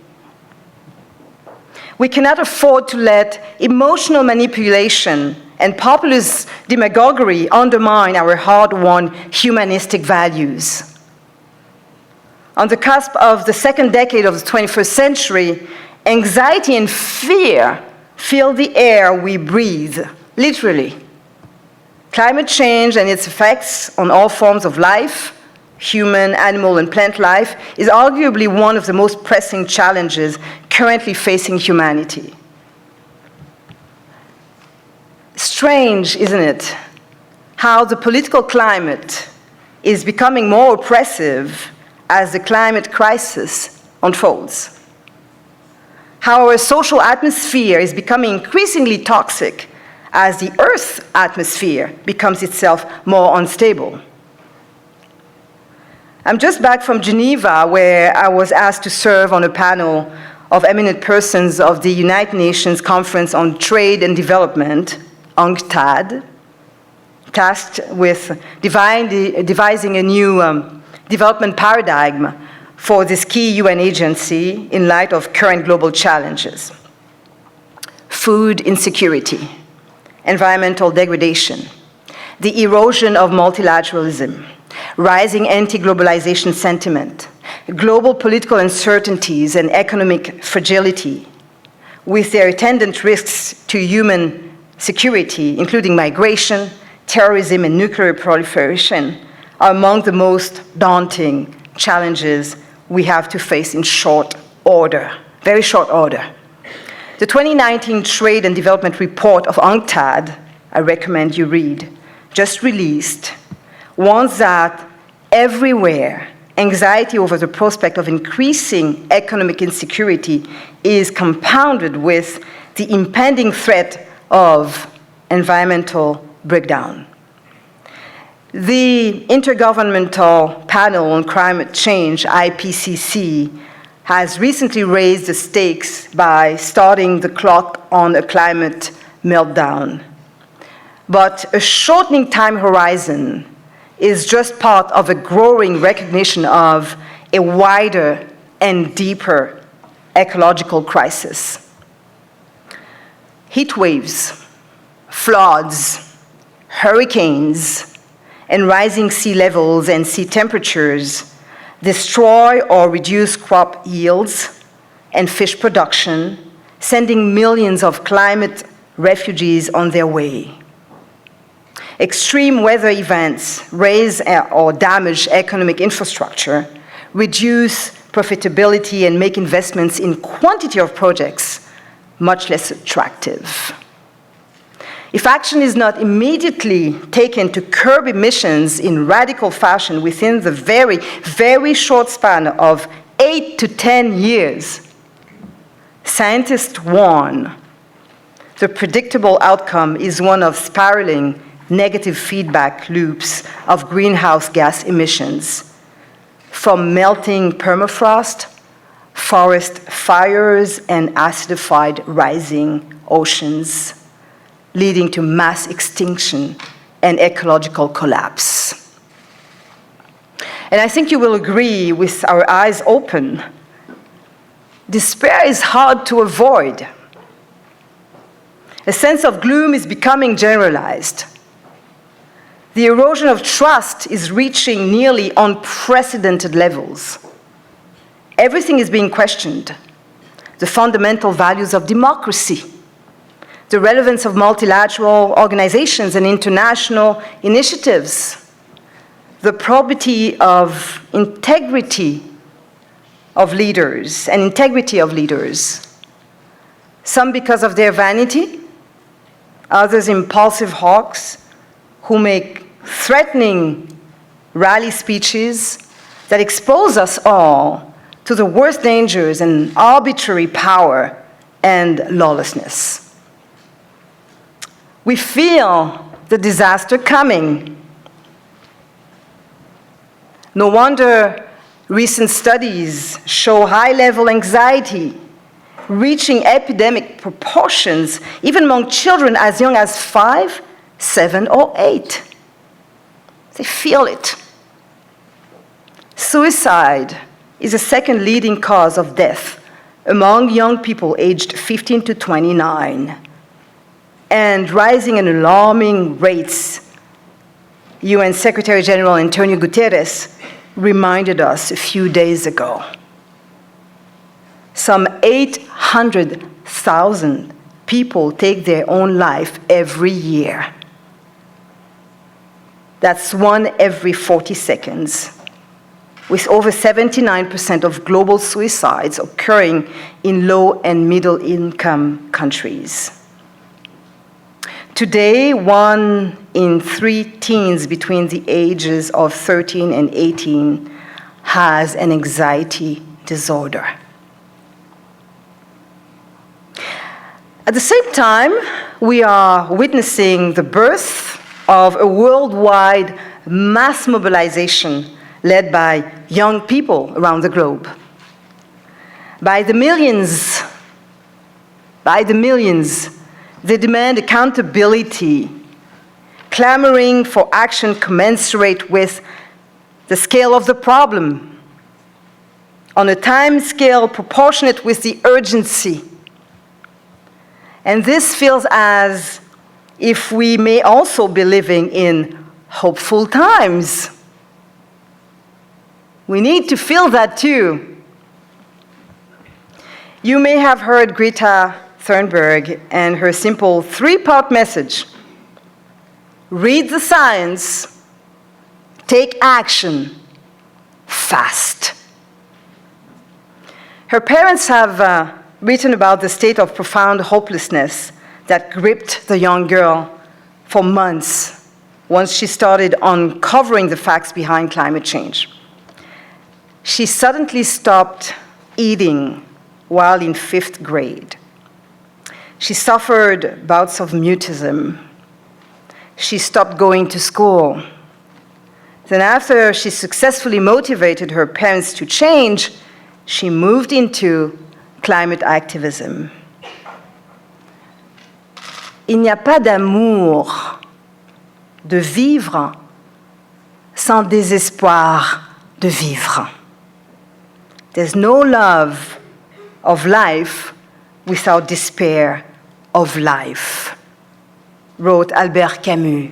We cannot afford to let emotional manipulation and populist demagoguery undermine our hard-won humanistic values. On the cusp of the second decade of the 21st century, anxiety and fear fill the air we breathe, literally. Climate change and its effects on all forms of life, human, animal, and plant life, is arguably one of the most pressing challenges currently facing humanity. Strange, isn't it, how the political climate is becoming more oppressive as the climate crisis unfolds. How our social atmosphere is becoming increasingly toxic as the Earth's atmosphere becomes itself more unstable. I'm just back from Geneva, where I was asked to serve on a panel of eminent persons of the United Nations Conference on Trade and Development, UNCTAD, tasked with devising a new development paradigm for this key UN agency in light of current global challenges. Food insecurity, environmental degradation, the erosion of multilateralism, rising anti-globalization sentiment, global political uncertainties and economic fragility, with their attendant risks to human security, including migration, terrorism, and nuclear proliferation, are among the most daunting challenges we have to face in short order, very short order. The 2019 Trade and Development Report of UNCTAD, I recommend you read, just released, warns that everywhere anxiety over the prospect of increasing economic insecurity is compounded with the impending threat of environmental breakdown. The Intergovernmental Panel on Climate Change, IPCC, has recently raised the stakes by starting the clock on a climate meltdown. But a shortening time horizon is just part of a growing recognition of a wider and deeper ecological crisis. Heat waves, floods, hurricanes, and rising sea levels and sea temperatures destroy or reduce crop yields and fish production, sending millions of climate refugees on their way. Extreme weather events raise or damage economic infrastructure, reduce profitability, and make investments in quantity of projects much less attractive. If action is not immediately taken to curb emissions in radical fashion within the very, very short span of 8 to 10 years, scientists warn the predictable outcome is one of spiraling negative feedback loops of greenhouse gas emissions, from melting permafrost, forest fires, and acidified rising oceans, leading to mass extinction and ecological collapse. And I think you will agree, with our eyes open, despair is hard to avoid. A sense of gloom is becoming generalized. The erosion of trust is reaching nearly unprecedented levels. Everything is being questioned. The fundamental values of democracy, the relevance of multilateral organizations and international initiatives, the probity of integrity of leaders and integrity of leaders, some because of their vanity, others impulsive hawks who make threatening rally speeches that expose us all to the worst dangers and arbitrary power and lawlessness. We feel the disaster coming. No wonder recent studies show high-level anxiety reaching epidemic proportions, even among children as young as 5, 7, or 8. They feel it. Suicide is the second leading cause of death among young people aged 15 to 29. And rising in alarming rates. UN Secretary General Antonio Guterres reminded us a few days ago. Some 800,000 people take their own life every year. That's 1 every 40 seconds, with over 79% of global suicides occurring in low and middle income countries. Today, 1 in 3 teens between the ages of 13 and 18 has an anxiety disorder. At the same time, we are witnessing the birth of a worldwide mass mobilization led by young people around the globe. By the millions, they demand accountability, clamoring for action commensurate with the scale of the problem, on a time scale proportionate with the urgency. And this feels as if we may also be living in hopeful times. We need to feel that too. You may have heard Greta Thunberg and her simple 3-part message: read the science, take action, fast. Her parents have written about the state of profound hopelessness that gripped the young girl for months once she started uncovering the facts behind climate change. She suddenly stopped eating while in 5th grade. She suffered bouts of mutism. She stopped going to school. Then after she successfully motivated her parents to change, she moved into climate activism. Il n'y a pas d'amour de vivre sans désespoir de vivre. There's no love of life without despair of life, wrote Albert Camus,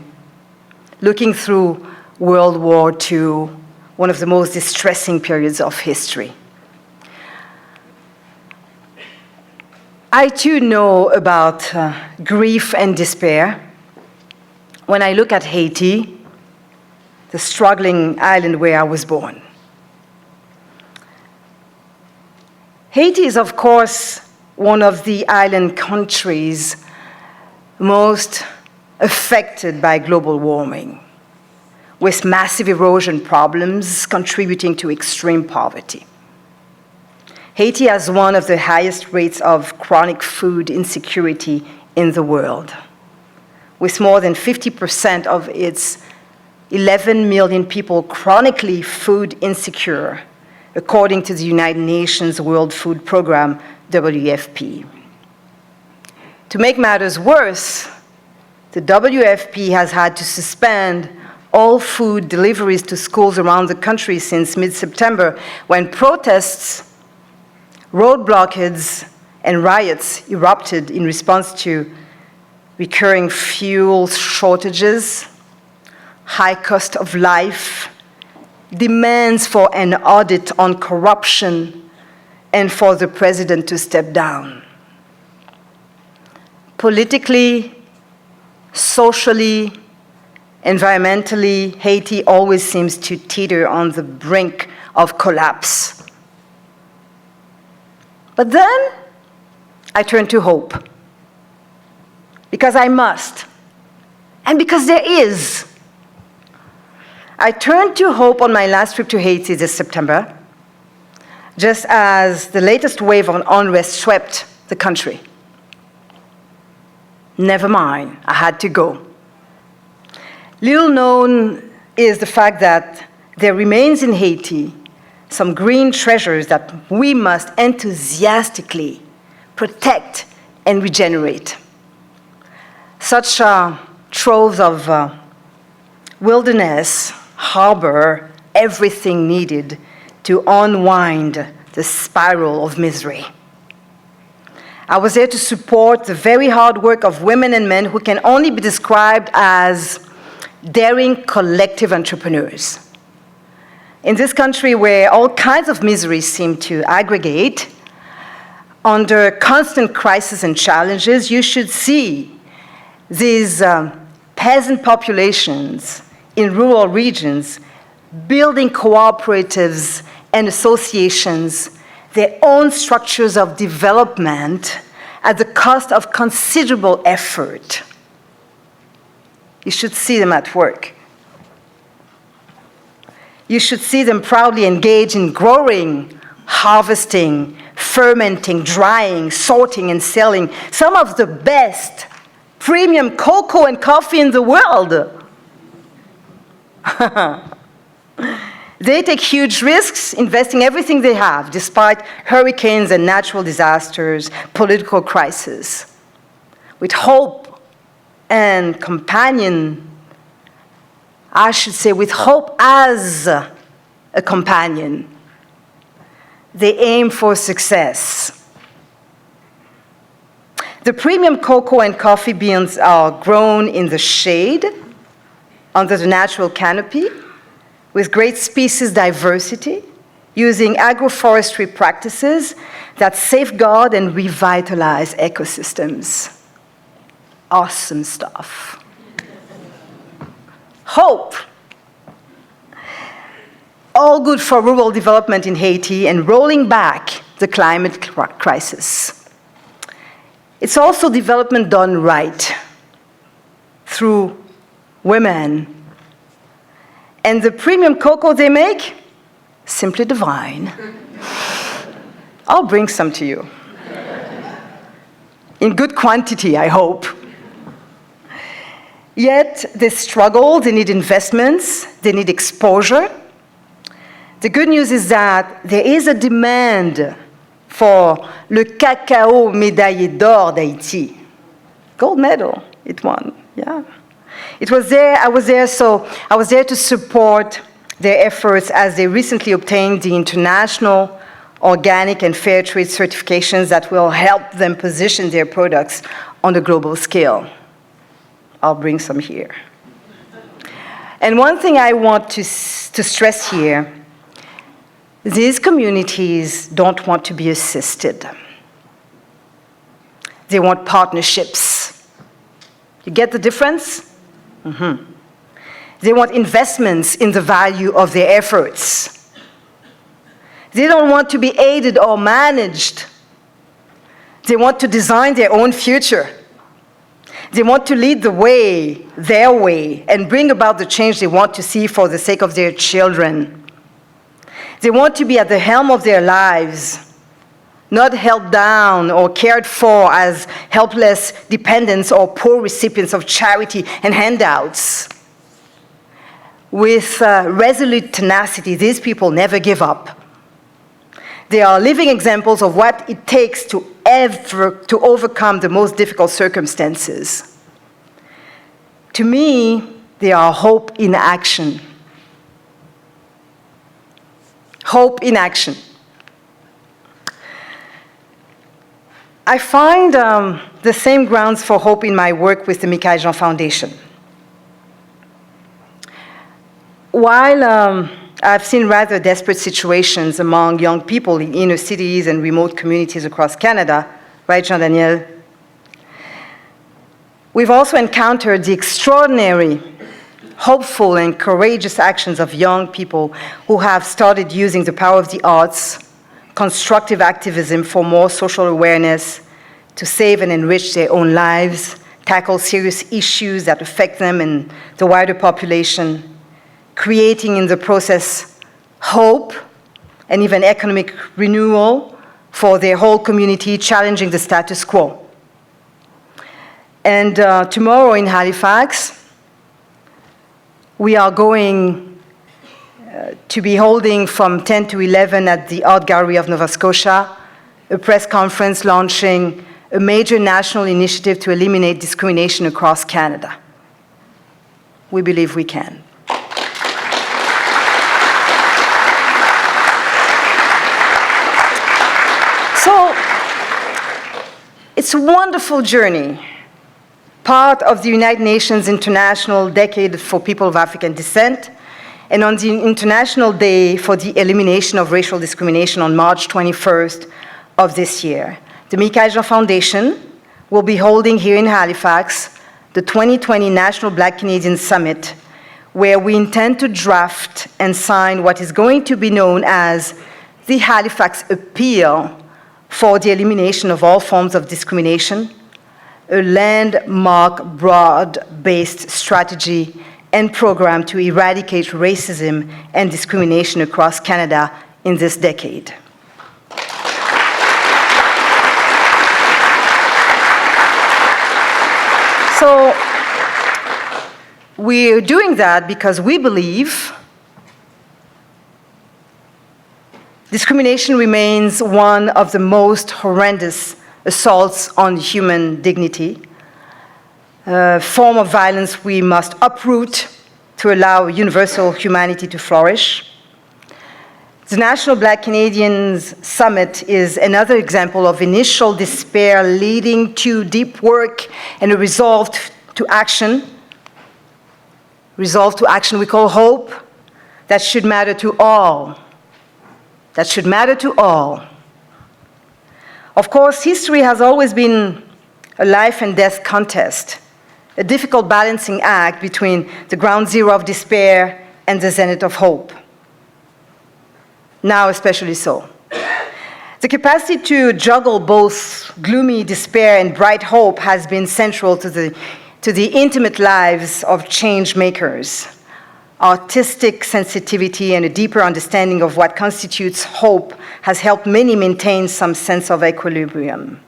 looking through World War II, one of the most distressing periods of history. I too know about grief and despair when I look at Haiti, the struggling island where I was born. Haiti is, of course, one of the island countries most affected by global warming, with massive erosion problems contributing to extreme poverty. Haiti has one of the highest rates of chronic food insecurity in the world, with more than 50% of its 11 million people chronically food insecure, according to the United Nations World Food Programme, WFP. To make matters worse, the WFP has had to suspend all food deliveries to schools around the country since mid-September, when protests, road blockades, and riots erupted in response to recurring fuel shortages, high cost of life, demands for an audit on corruption, and for the president to step down. Politically, socially, environmentally, Haiti always seems to teeter on the brink of collapse. But then I turn to hope, because I must, and because there is. I turned to hope on my last trip to Haiti this September, just as the latest wave of unrest swept the country. Never mind, I had to go. Little known is the fact that there remains in Haiti some green treasures that we must enthusiastically protect and regenerate. Such troves of wilderness harbor everything needed to unwind the spiral of misery. I was there to support the very hard work of women and men who can only be described as daring collective entrepreneurs. In this country where all kinds of miseries seem to aggregate, under constant crisis and challenges, you should see these peasant populations in rural regions, building cooperatives and associations, their own structures of development at the cost of considerable effort. You should see them at work. You should see them proudly engage in growing, harvesting, fermenting, drying, sorting, and selling some of the best premium cocoa and coffee in the world. They take huge risks, investing everything they have, despite hurricanes and natural disasters, political crisis. With hope and companion, I should say with hope as a companion, they aim for success. The premium cocoa and coffee beans are grown in the shade, under the natural canopy, with great species diversity, using agroforestry practices that safeguard and revitalize ecosystems. Awesome stuff. Hope. All good for rural development in Haiti and rolling back the climate crisis. It's also development done right, through women. And the premium cocoa they make, simply divine. I'll bring some to you. In good quantity, I hope. Yet they struggle, they need investments, they need exposure. The good news is that there is a demand for le cacao médaillé d'or d'Haïti. Gold medal, it won, yeah. It was there, I was there to support their efforts as they recently obtained the international organic and fair trade certifications that will help them position their products on the global scale. I'll bring some here. And one thing I want to stress here, these communities don't want to be assisted. They want partnerships. You get the difference? Mm-hmm. They want investments in the value of their efforts. They don't want to be aided or managed. They want to design their own future. They want to lead the way, their way, and bring about the change they want to see for the sake of their children. They want to be at the helm of their lives, not held down or cared for as helpless dependents or poor recipients of charity and handouts. With resolute tenacity, these people never give up. They are living examples of what it takes to overcome the most difficult circumstances. To me, they are hope in action. Hope in action. I find the same grounds for hope in my work with the Michaëlle Foundation. While I've seen rather desperate situations among young people in inner cities and remote communities across Canada, right, Jean-Daniel? We've also encountered the extraordinary, hopeful, and courageous actions of young people who have started using the power of the arts, constructive activism for more social awareness, to save and enrich their own lives, tackle serious issues that affect them and the wider population, creating in the process hope and even economic renewal for their whole community, challenging the status quo. And tomorrow in Halifax, we are going to be holding from 10 to 11 at the Art Gallery of Nova Scotia a press conference launching a major national initiative to eliminate discrimination across Canada. We believe we can. So, it's a wonderful journey, part of the United Nations International Decade for People of African Descent, and on the International Day for the Elimination of Racial Discrimination on March 21st of this year. The Michaëlle Foundation will be holding here in Halifax the 2020 National Black Canadian Summit, where we intend to draft and sign what is going to be known as the Halifax Appeal for the Elimination of All Forms of Discrimination, a landmark broad-based strategy and program to eradicate racism and discrimination across Canada in this decade. So we're doing that because we believe discrimination remains one of the most horrendous assaults on human dignity, a form of violence we must uproot to allow universal humanity to flourish. The National Black Canadians Summit is another example of initial despair leading to deep work and a resolve to action. Resolve to action we call hope, that should matter to all. That should matter to all. Of course, history has always been a life and death contest, a difficult balancing act between the ground zero of despair and the zenith of hope. Now especially so. The capacity to juggle both gloomy despair and bright hope has been central to the intimate lives of change makers. Artistic sensitivity and a deeper understanding of what constitutes hope has helped many maintain some sense of equilibrium.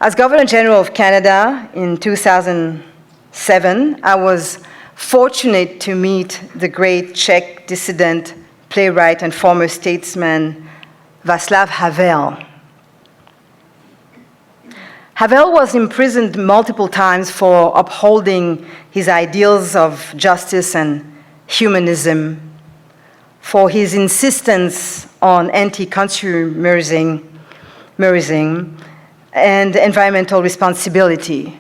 As Governor General of Canada in 2007, I was fortunate to meet the great Czech dissident, playwright, and former statesman Václav Havel. Havel was imprisoned multiple times for upholding his ideals of justice and humanism, for his insistence on anti-consumerism and environmental responsibility.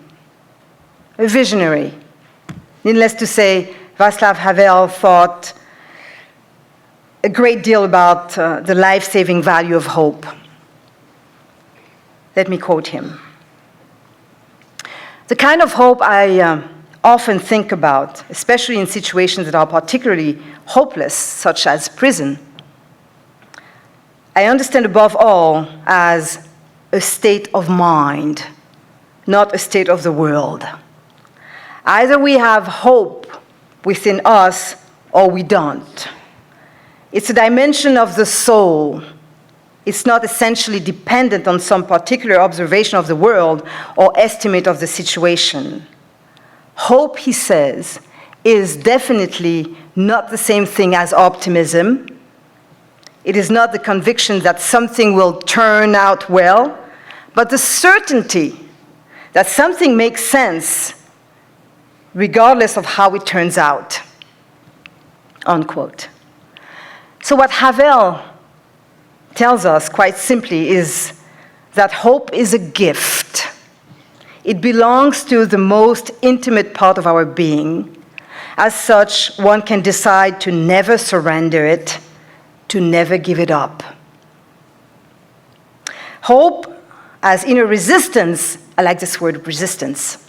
A visionary. Needless to say, Václav Havel thought a great deal about the life-saving value of hope. Let me quote him. The kind of hope I often think about, especially in situations that are particularly hopeless, such as prison, I understand above all as a state of mind, not a state of the world. Either we have hope within us or we don't. It's a dimension of the soul. It's not essentially dependent on some particular observation of the world or estimate of the situation. Hope, he says, is definitely not the same thing as optimism. It is not the conviction that something will turn out well, but the certainty that something makes sense regardless of how it turns out, unquote. So what Havel tells us quite simply is that hope is a gift. It belongs to the most intimate part of our being. As such, one can decide to never surrender it, to never give it up. Hope as inner resistance, I like this word, resistance.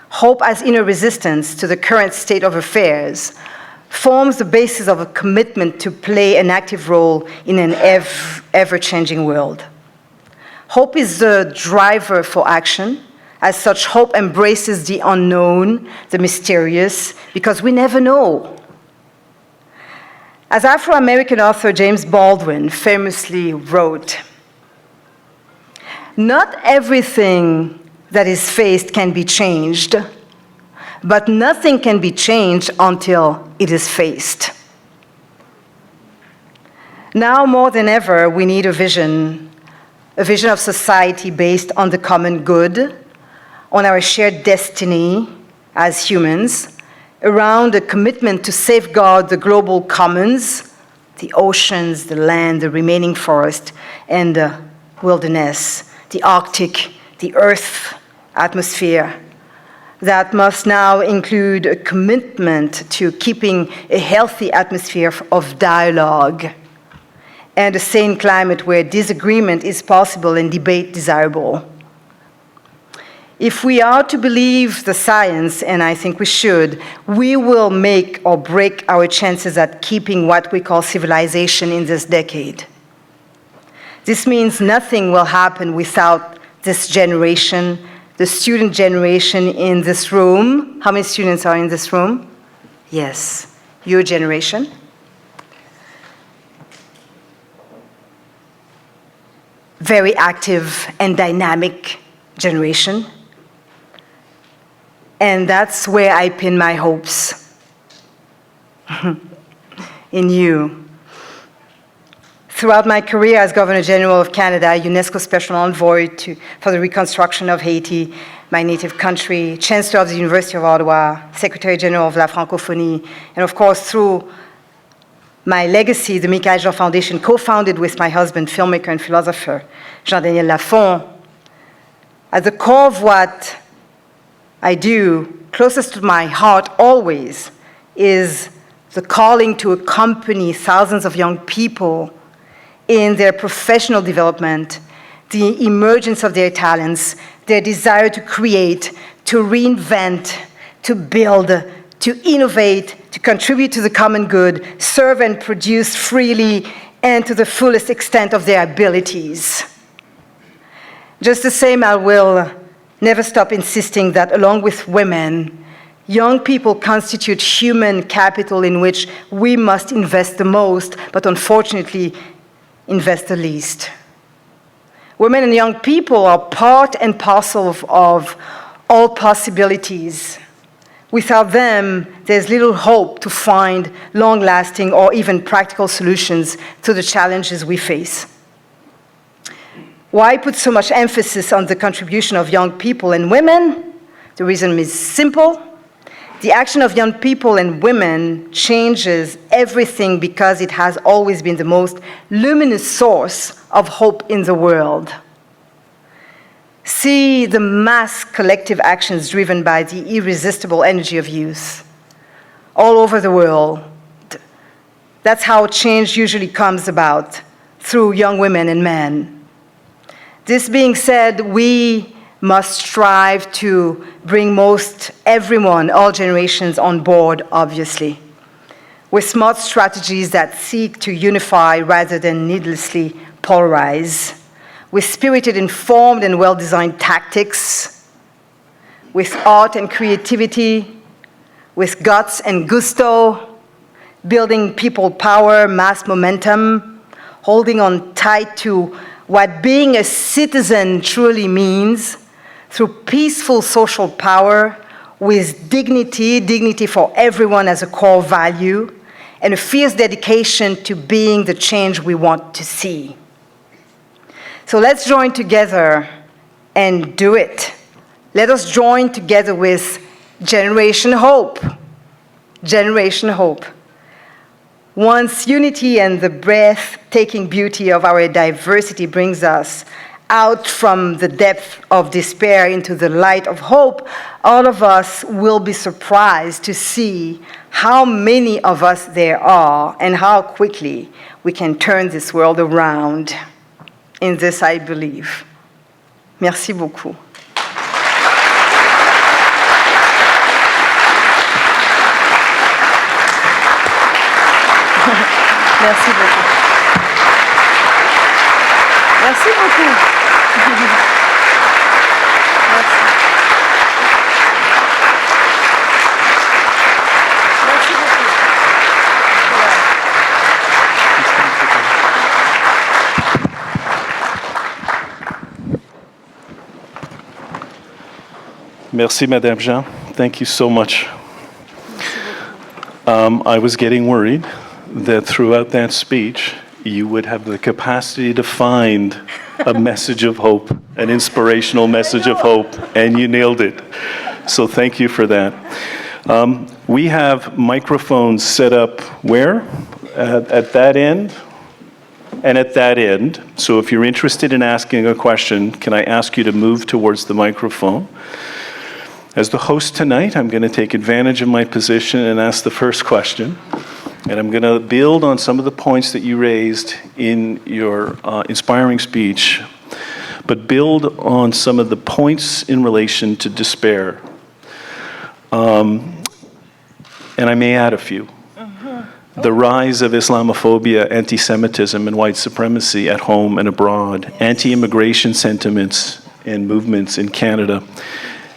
Hope as inner resistance to the current state of affairs forms the basis of a commitment to play an active role in an ever-changing world. Hope is the driver for action. As such, hope embraces the unknown, the mysterious, because we never know. As Afro-American author James Baldwin famously wrote, "Not everything that is faced can be changed, but nothing can be changed until it is faced." Now more than ever, we need a vision of society based on the common good, on our shared destiny as humans, around a commitment to safeguard the global commons, the oceans, the land, the remaining forest, and the wilderness, the Arctic, the Earth, atmosphere. That must now include a commitment to keeping a healthy atmosphere of dialogue and a sane climate where disagreement is possible and debate desirable. If we are to believe the science, and I think we should, we will make or break our chances at keeping what we call civilization in this decade. This means nothing will happen without this generation, the student generation in this room. How many students are in this room? Yes, your generation. Very active and dynamic generation. And that's where I pin my hopes. In you. Throughout my career as Governor General of Canada, UNESCO Special Envoy for the reconstruction of Haiti, my native country, Chancellor of the University of Ottawa, Secretary General of La Francophonie, and of course through my legacy, the Michaëlle Foundation, co-founded with my husband, filmmaker and philosopher, Jean-Daniel Lafont. At the core of what I do, closest to my heart always, is the calling to accompany thousands of young people in their professional development, the emergence of their talents, their desire to create, to reinvent, to build, to innovate, to contribute to the common good, serve and produce freely and to the fullest extent of their abilities. Just the same, I will never stop insisting that along with women, young people constitute human capital in which we must invest the most, but unfortunately, invest the least. Women and young people are part and parcel of all possibilities. Without them, there's little hope to find long-lasting or even practical solutions to the challenges we face. Why put so much emphasis on the contribution of young people and women? The reason is simple. The action of young people and women changes everything because it has always been the most luminous source of hope in the world. See the mass collective actions driven by the irresistible energy of youth all over the world. That's how change usually comes about, through young women and men. This being said, we must strive to bring most everyone, all generations, on board, obviously, with smart strategies that seek to unify rather than needlessly polarize, with spirited, informed, and well-designed tactics, with art and creativity, with guts and gusto, building people power, mass momentum, holding on tight to what being a citizen truly means, through peaceful social power, with dignity for everyone as a core value, and a fierce dedication to being the change we want to see. So let's join together and do it. Let us join together with Generation Hope. Generation Hope. Once unity and the breathtaking beauty of our diversity brings us out from the depth of despair into the light of hope, all of us will be surprised to see how many of us there are and how quickly we can turn this world around. In this, I believe. Merci beaucoup. Merci beaucoup. Merci beaucoup. Merci. Merci beaucoup. Merci, Madame Jean. Thank you so much. I was getting worried that throughout that speech, you would have the capacity to find a message of hope, an inspirational message of hope, and you nailed it. So thank you for that. We have microphones set up where? At that end and at that end. So if you're interested in asking a question, can I ask you to move towards the microphone? As the host tonight, I'm going to take advantage of my position and ask the first question. And I'm going to build on some of the points that you raised in your inspiring speech. but build on some of the points in relation to despair. And I may add a few. The rise of Islamophobia, anti-Semitism, and white supremacy at home and abroad, anti-immigration sentiments and movements in Canada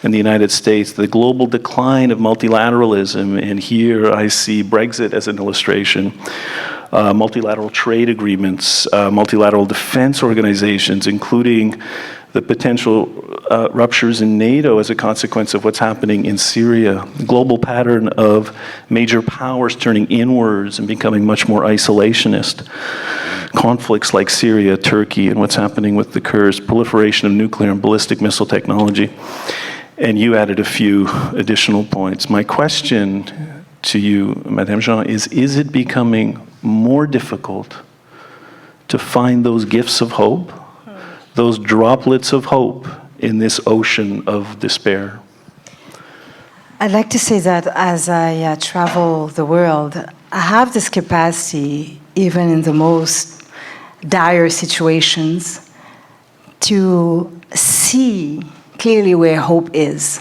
and the United States, the global decline of multilateralism, and here I see Brexit as an illustration, multilateral trade agreements, multilateral defense organizations, including the potential ruptures in NATO as a consequence of what's happening in Syria, the global pattern of major powers turning inwards and becoming much more isolationist, conflicts like Syria, Turkey, and what's happening with the Kurds, proliferation of nuclear and ballistic missile technology. And you added a few additional points. My question to you, Madame Jean, is it becoming more difficult to find those gifts of hope, those droplets of hope in this ocean of despair? I'd like to say that as I travel the world, I have this capacity, even in the most dire situations, to see clearly where hope is.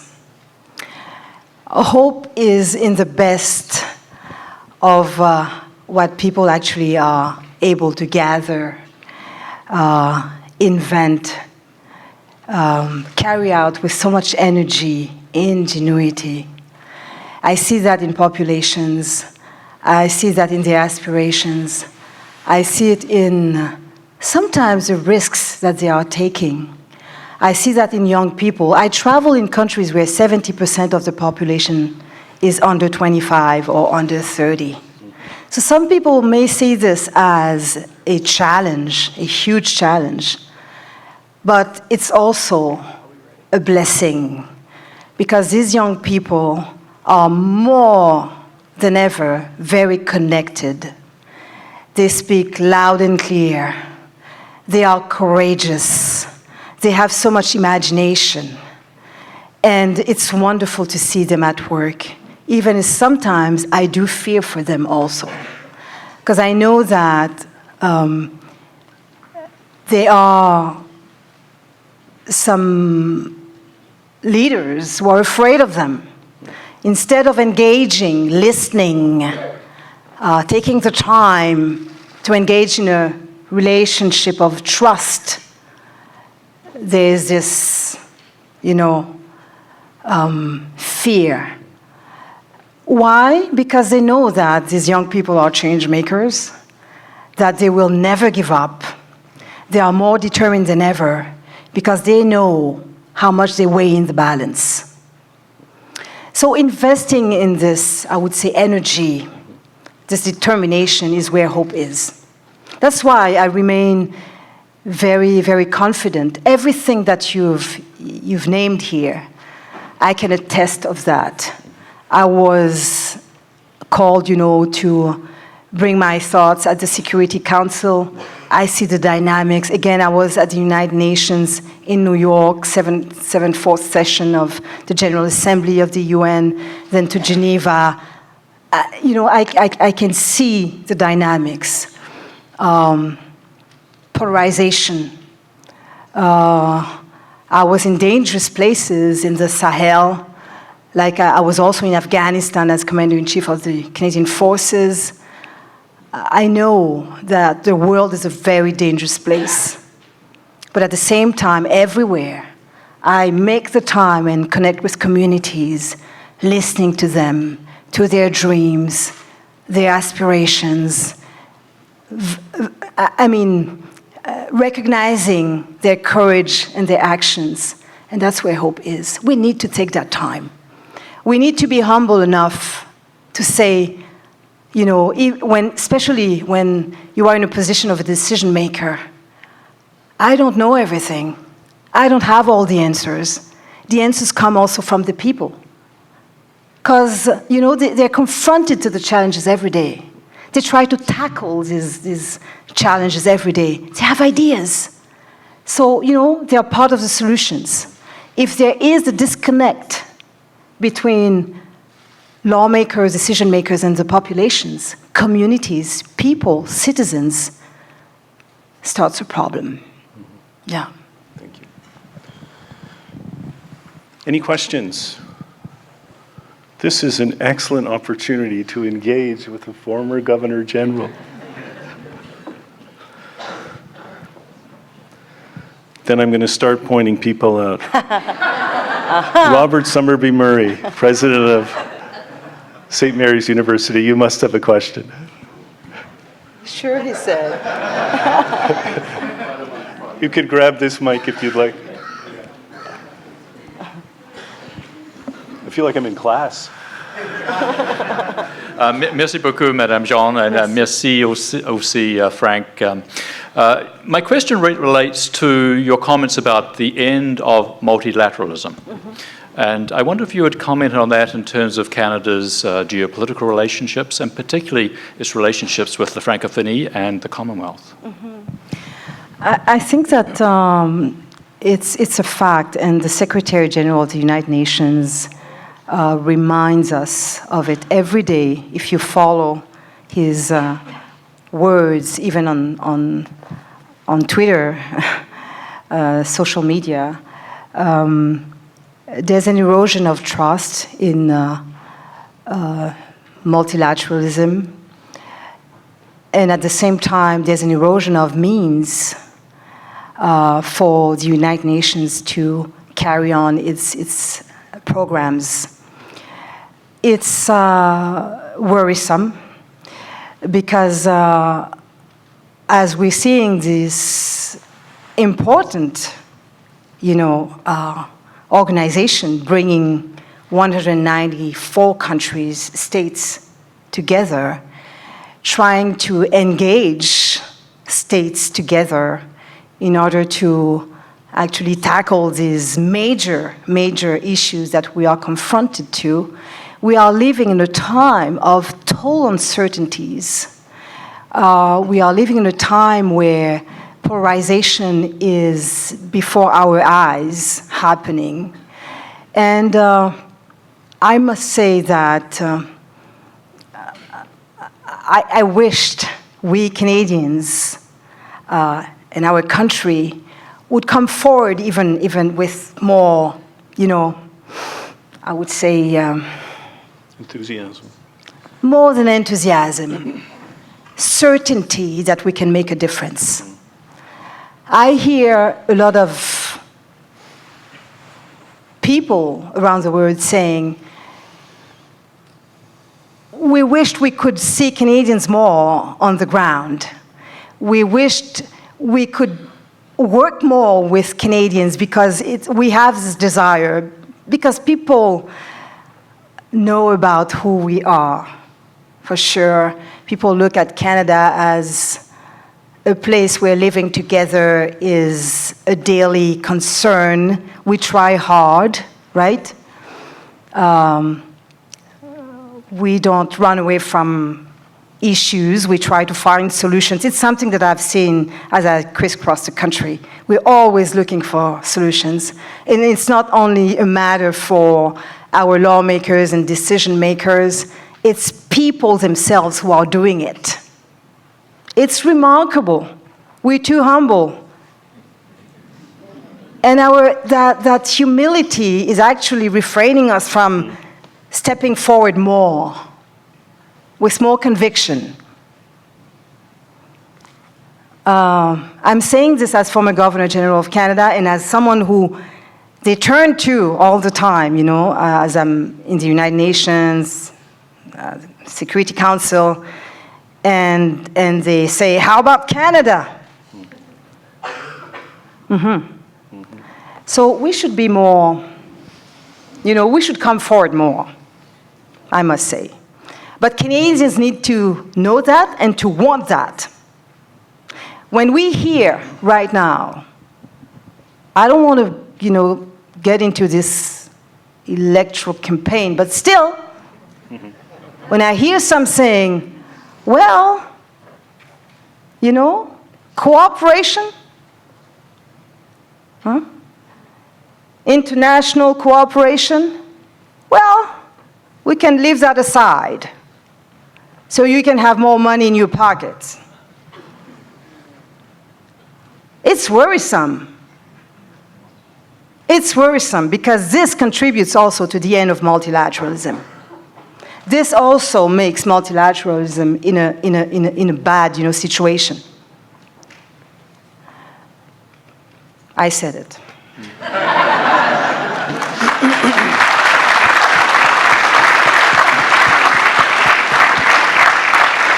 Hope is in the best of what people actually are able to gather, invent, carry out with so much energy, ingenuity. I see that in populations. I see that in their aspirations. I see it in sometimes the risks that they are taking. I see that in young people. I travel in countries where 70% of the population is under 25 or under 30. So some people may see this as a challenge, a huge challenge, but it's also a blessing because these young people are more than ever very connected. They speak loud and clear. They are courageous. They have so much imagination. And it's wonderful to see them at work, even if sometimes I do fear for them also. Because I know that there are some leaders who are afraid of them. Instead of engaging, listening, taking the time to engage in a relationship of trust, there's this, fear. Why? Because they know that these young people are change makers, that they will never give up. They are more determined than ever because they know how much they weigh in the balance. So investing in this, I would say, energy, this determination is where hope is. That's why I remain very, very confident. Everything that you've named here, I can attest of that. I was called, to bring my thoughts at the Security Council. I see the dynamics. Again, I was at the United Nations in New York, 74th session of the General Assembly of the UN, then to Geneva. I can see the dynamics. Polarization. I was in dangerous places in the Sahel. Like I was also in Afghanistan as Commander-in-Chief of the Canadian Forces. I know that the world is a very dangerous place. But at the same time, everywhere, I make the time and connect with communities, listening to them, to their dreams, their aspirations. Recognizing their courage and their actions. And that's where hope is. We need to take that time. We need to be humble enough to say, especially when you are in a position of a decision maker, I don't know everything. I don't have all the answers. The answers come also from the people. Because, they're confronted to the challenges every day. They try to tackle these challenges every day. They have ideas. So, they are part of the solutions. If there is a disconnect between lawmakers, decision makers, and the populations, communities, people, citizens, starts a problem. Yeah. Thank you. Any questions? This is an excellent opportunity to engage with the former Governor General. Then I'm going to start pointing people out. Robert Summerby Murray, president of St. Mary's University, you must have a question. Sure, he said. You could grab this mic if you'd like. I feel like I'm in class. Merci beaucoup, Madame Jean, and merci aussi, Frank. My question relates to your comments about the end of multilateralism. And I wonder if you would comment on that in terms of Canada's geopolitical relationships, and particularly its relationships with the Francophonie and the Commonwealth. I think that it's a fact, and the Secretary General of the United Nations reminds us of it every day. If you follow his words, even on Twitter, social media, there's an erosion of trust in multilateralism, and at the same time, there's an erosion of means for the United Nations to carry on its programs. It's worrisome because as we're seeing this important, organization bringing 194 countries, states together, trying to engage states together in order to actually tackle these major issues that we are confronted to. We are living in a time of total uncertainties. We are living in a time where polarization is before our eyes happening. And I must say that I wished we Canadians in our country would come forward even with more, I would say, Enthusiasm. more than enthusiasm, certainty that we can make a difference. I hear a lot of people around the world saying, we wished we could see Canadians more on the ground. We wished we could work more with Canadians because we have this desire, because people know about who we are, for sure. People look at Canada as a place where living together is a daily concern. We try hard, right? We don't run away from issues. We try to find solutions. It's something that I've seen as I crisscross the country. We're always looking for solutions. And it's not only a matter for our lawmakers and decision makers, it's people themselves who are doing it. It's remarkable. We're too humble. And that humility is actually refraining us from stepping forward more, with more conviction. I'm saying this as former Governor General of Canada and as someone who they turn to all the time, as I'm in the United Nations, Security Council, and they say, how about Canada? So we should be more, we should come forward more, I must say. But Canadians need to know that and to want that. When we hear right now, I don't want to, get into this electoral campaign, but still, when I hear some saying, well, cooperation, international cooperation, well, we can leave that aside so you can have more money in your pockets. It's worrisome. It's worrisome because this contributes also to the end of multilateralism. This also makes multilateralism in a bad, situation. I said it.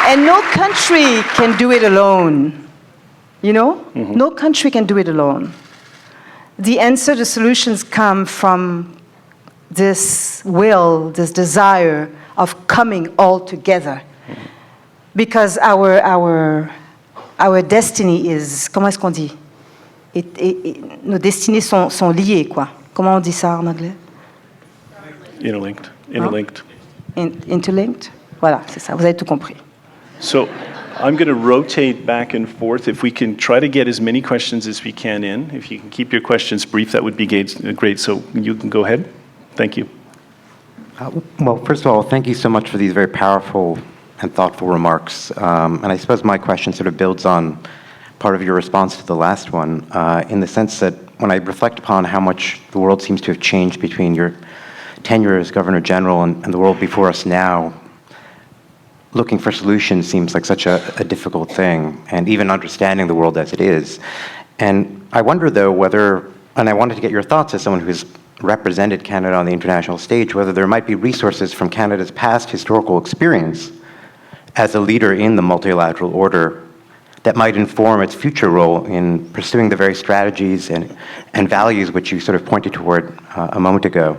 And no country can do it alone. No country can do it alone. The answer, the solutions come from this will, this desire of coming all together. Because our destiny is, comment est-ce qu'on dit? Nos destinées sont liées, quoi. Comment on dit ça en anglais? Interlinked. Interlinked? Voilà, c'est ça, vous avez tout compris. So I'm going to rotate back and forth. If we can try to get as many questions as we can in. If you can keep your questions brief, that would be great. So you can go ahead. Thank you. Well, first of all, thank you so much for these very powerful and thoughtful remarks. And I suppose my question sort of builds on part of your response to the last one, in the sense that when I reflect upon how much the world seems to have changed between your tenure as Governor General and the world before us now, looking for solutions seems like such a difficult thing, and even understanding the world as it is. And I wonder, though, whether, and I wanted to get your thoughts as someone who's represented Canada on the international stage, whether there might be resources from Canada's past historical experience as a leader in the multilateral order that might inform its future role in pursuing the very strategies and values which you sort of pointed toward a moment ago.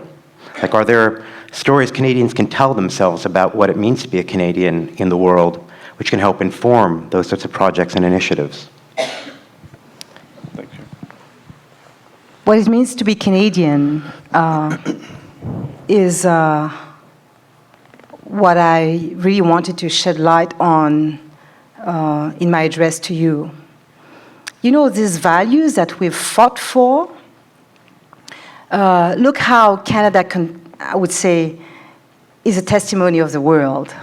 Like, are there stories Canadians can tell themselves about what it means to be a Canadian in the world, which can help inform those sorts of projects and initiatives? Thank you. What it means to be Canadian is what I really wanted to shed light on in my address to you. These values that we've fought for, look how Canada, I would say, is a testimony of the world.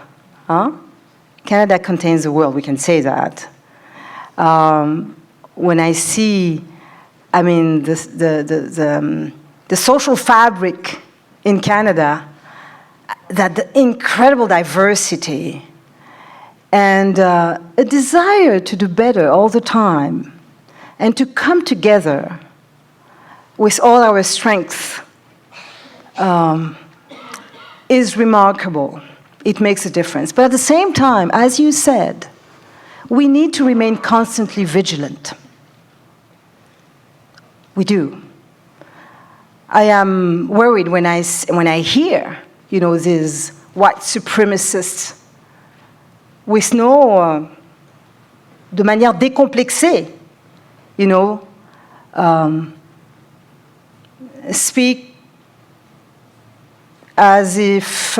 Canada contains the world, we can say that. When I see, the social fabric in Canada, that the incredible diversity and a desire to do better all the time and to come together with all our strength is remarkable. It makes a difference. But at the same time, as you said, we need to remain constantly vigilant. We do. I am worried when I hear, these white supremacists with de manière décomplexée, speak as if,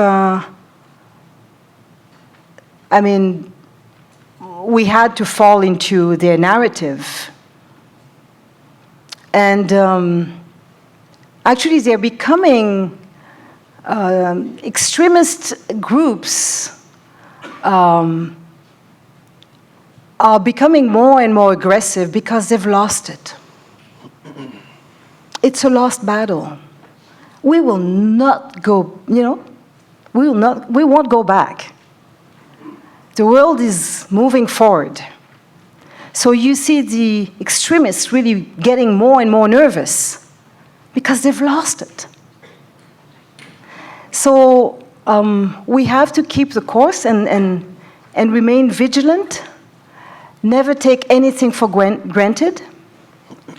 we had to fall into their narrative. And actually, they're becoming, extremist groups are becoming more and more aggressive because they've lost it. It's a lost battle. We will not go, we won't go back. The world is moving forward. So you see the extremists really getting more and more nervous because they've lost it. So we have to keep the course and remain vigilant, never take anything for granted,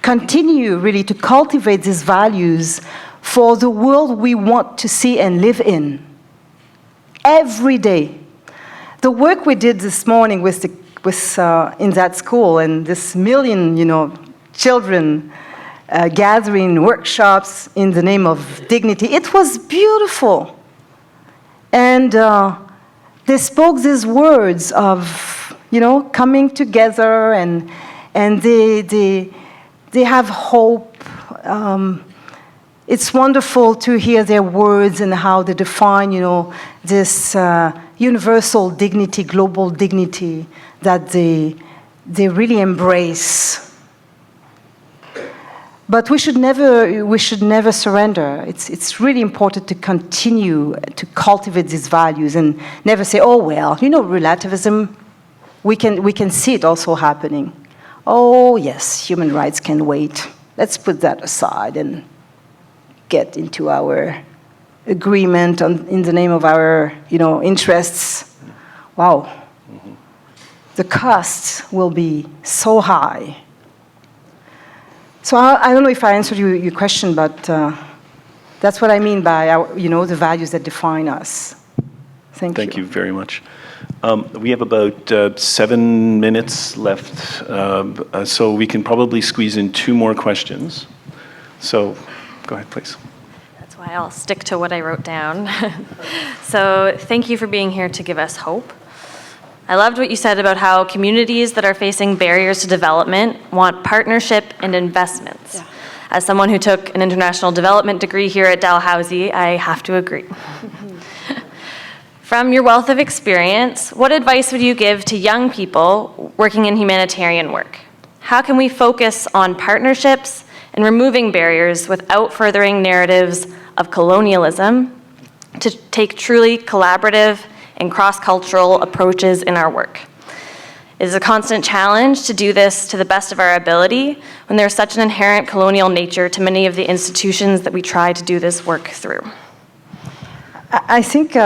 continue really to cultivate these values for the world we want to see and live in every day. The work we did this morning in that school and this million, children gathering workshops in the name of dignity, it was beautiful. And they spoke these words of, coming together, and they have hope. It's wonderful to hear their words and how they define, this universal dignity, global dignity that they really embrace. But we should never surrender. It's really important to continue to cultivate these values and never say, oh, well, relativism, we can see it also happening. Oh, yes, human rights can wait. Let's put that aside and get into our agreement in the name of our, interests. Wow. The costs will be so high. So I don't know if I answered your question, but that's what I mean by the values that define us. Thank you. Thank you very much. We have about 7 minutes left, so we can probably squeeze in 2 more questions. So go ahead, please. That's why I'll stick to what I wrote down. So thank you for being here to give us hope. I loved what you said about how communities that are facing barriers to development want partnership and investments. Yeah. As someone who took an international development degree here at Dalhousie, I have to agree. From your wealth of experience, what advice would you give to young people working in humanitarian work? How can we focus on partnerships and removing barriers without furthering narratives of colonialism to take truly collaborative and cross-cultural approaches in our work? It is a constant challenge to do this to the best of our ability when there's such an inherent colonial nature to many of the institutions that we try to do this work through. I think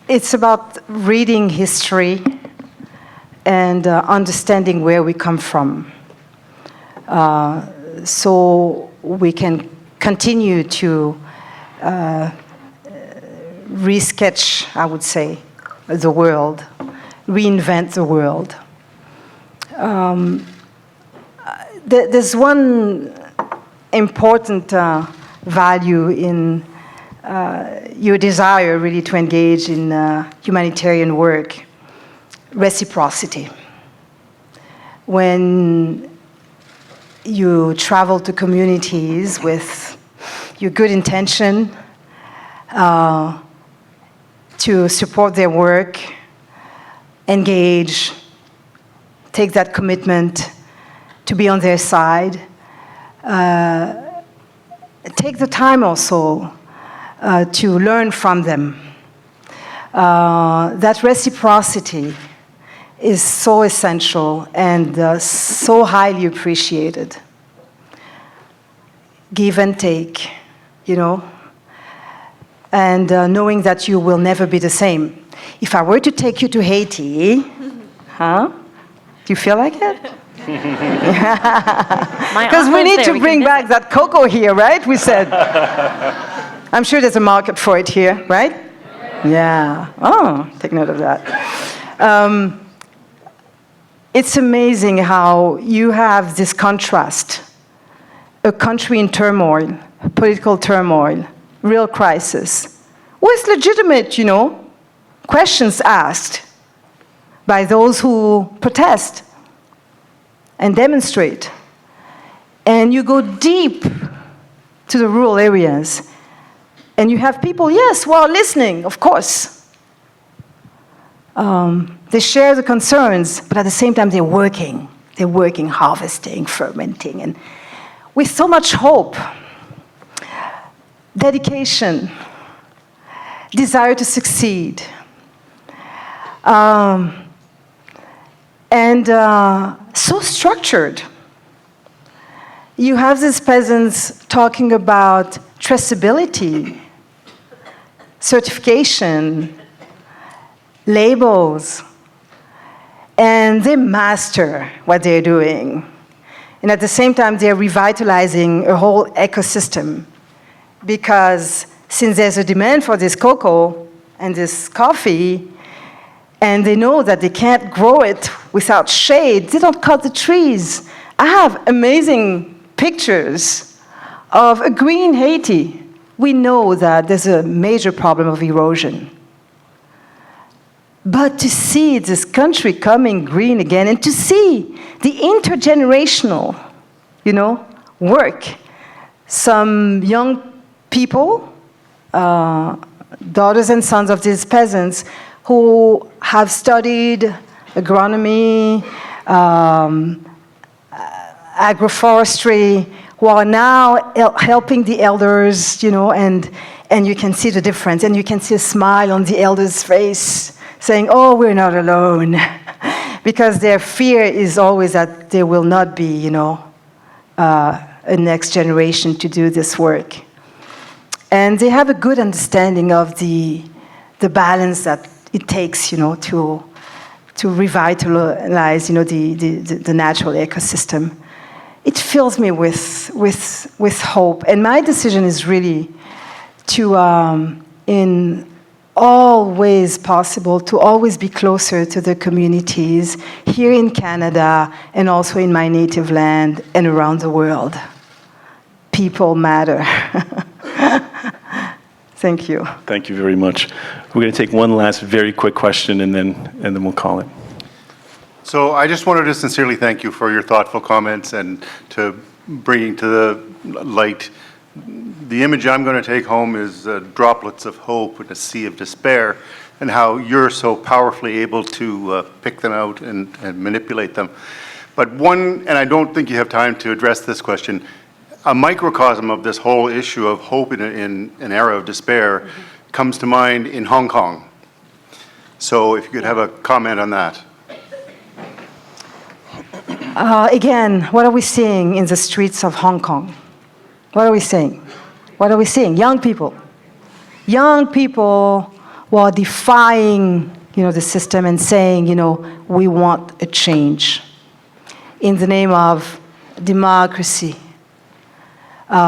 it's about reading history and understanding where we come from, so we can continue to resketch, I would say, the world, reinvent the world. There's one important value in your desire really to engage in humanitarian work: reciprocity. When you travel to communities with your good intention to support their work, engage, take that commitment to be on their side, take the time also to learn from them. That reciprocity is so essential and so highly appreciated. Give and take, and knowing that you will never be the same. If I were to take you to Haiti, do you feel like it? Because we need to bring back that cocoa here, right? We said. I'm sure there's a market for it here, right? Yeah. Oh, take note of that. It's amazing how you have this contrast. A country in turmoil, political turmoil, real crisis, with legitimate, questions asked by those who protest and demonstrate. And you go deep to the rural areas, and you have people, yes, who are listening, of course. They share the concerns, but at the same time, they're working. They're working, harvesting, fermenting, and with so much hope, dedication, desire to succeed, and so structured. You have these peasants talking about traceability, certification, labels, and they master what they're doing. And at the same time, they're revitalizing a whole ecosystem, because since there's a demand for this cocoa and this coffee, and they know that they can't grow it without shade, they don't cut the trees. I have amazing pictures of a green Haiti. We know that there's a major problem of erosion. But to see this country coming green again, and to see the intergenerational, work. Some young people, daughters and sons of these peasants, who have studied agronomy, agroforestry, who are now helping the elders, and you can see the difference, and you can see a smile on the elders' face, saying, oh, we're not alone. Because their fear is always that there will not be, a next generation to do this work. And they have a good understanding of the balance that it takes, to revitalize, the natural ecosystem. It fills me with hope. And my decision is really to, in all ways possible, to always be closer to the communities here in Canada and also in my native land and around the world. People matter. Thank you. Thank you very much. We're going to take one last very quick question, and then we'll call it. So I just wanted to sincerely thank you for your thoughtful comments and to bringing to the light. The image I'm going to take home is droplets of hope in a sea of despair, and how you're so powerfully able to pick them out and manipulate them. But and I don't think you have time to address this question, a microcosm of this whole issue of hope in an era of despair comes to mind in Hong Kong. So if you could have a comment on that. Again, what are we seeing in the streets of Hong Kong? What are we seeing? What are we seeing? Young people. Young people who are defying, the system and saying, we want a change in the name of democracy,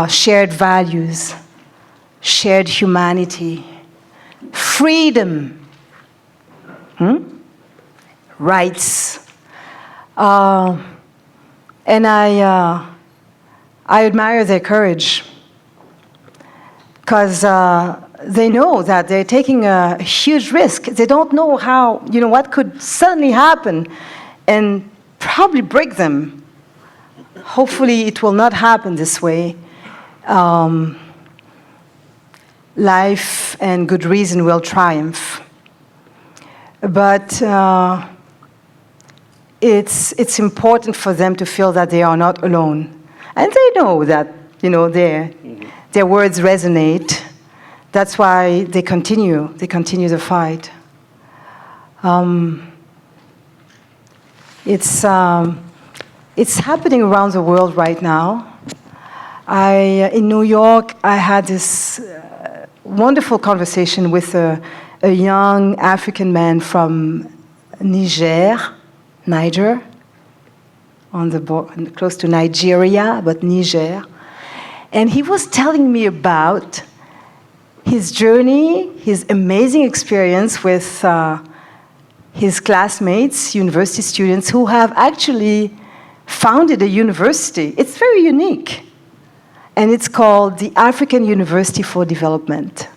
shared values, shared humanity, freedom, rights. And I admire their courage, because they know that they're taking a huge risk. They don't know how, what could suddenly happen and probably break them. Hopefully it will not happen this way. Life and good reason will triumph. But it's important for them to feel that they are not alone. And they know that, their words resonate. That's why they continue the fight. It's happening around the world right now. In New York, I had this wonderful conversation with a young African man from Niger, on the border, close to Nigeria, but Niger. And he was telling me about his journey, his amazing experience with his classmates, university students, who have actually founded a university. It's very unique. And it's called the African University for Development,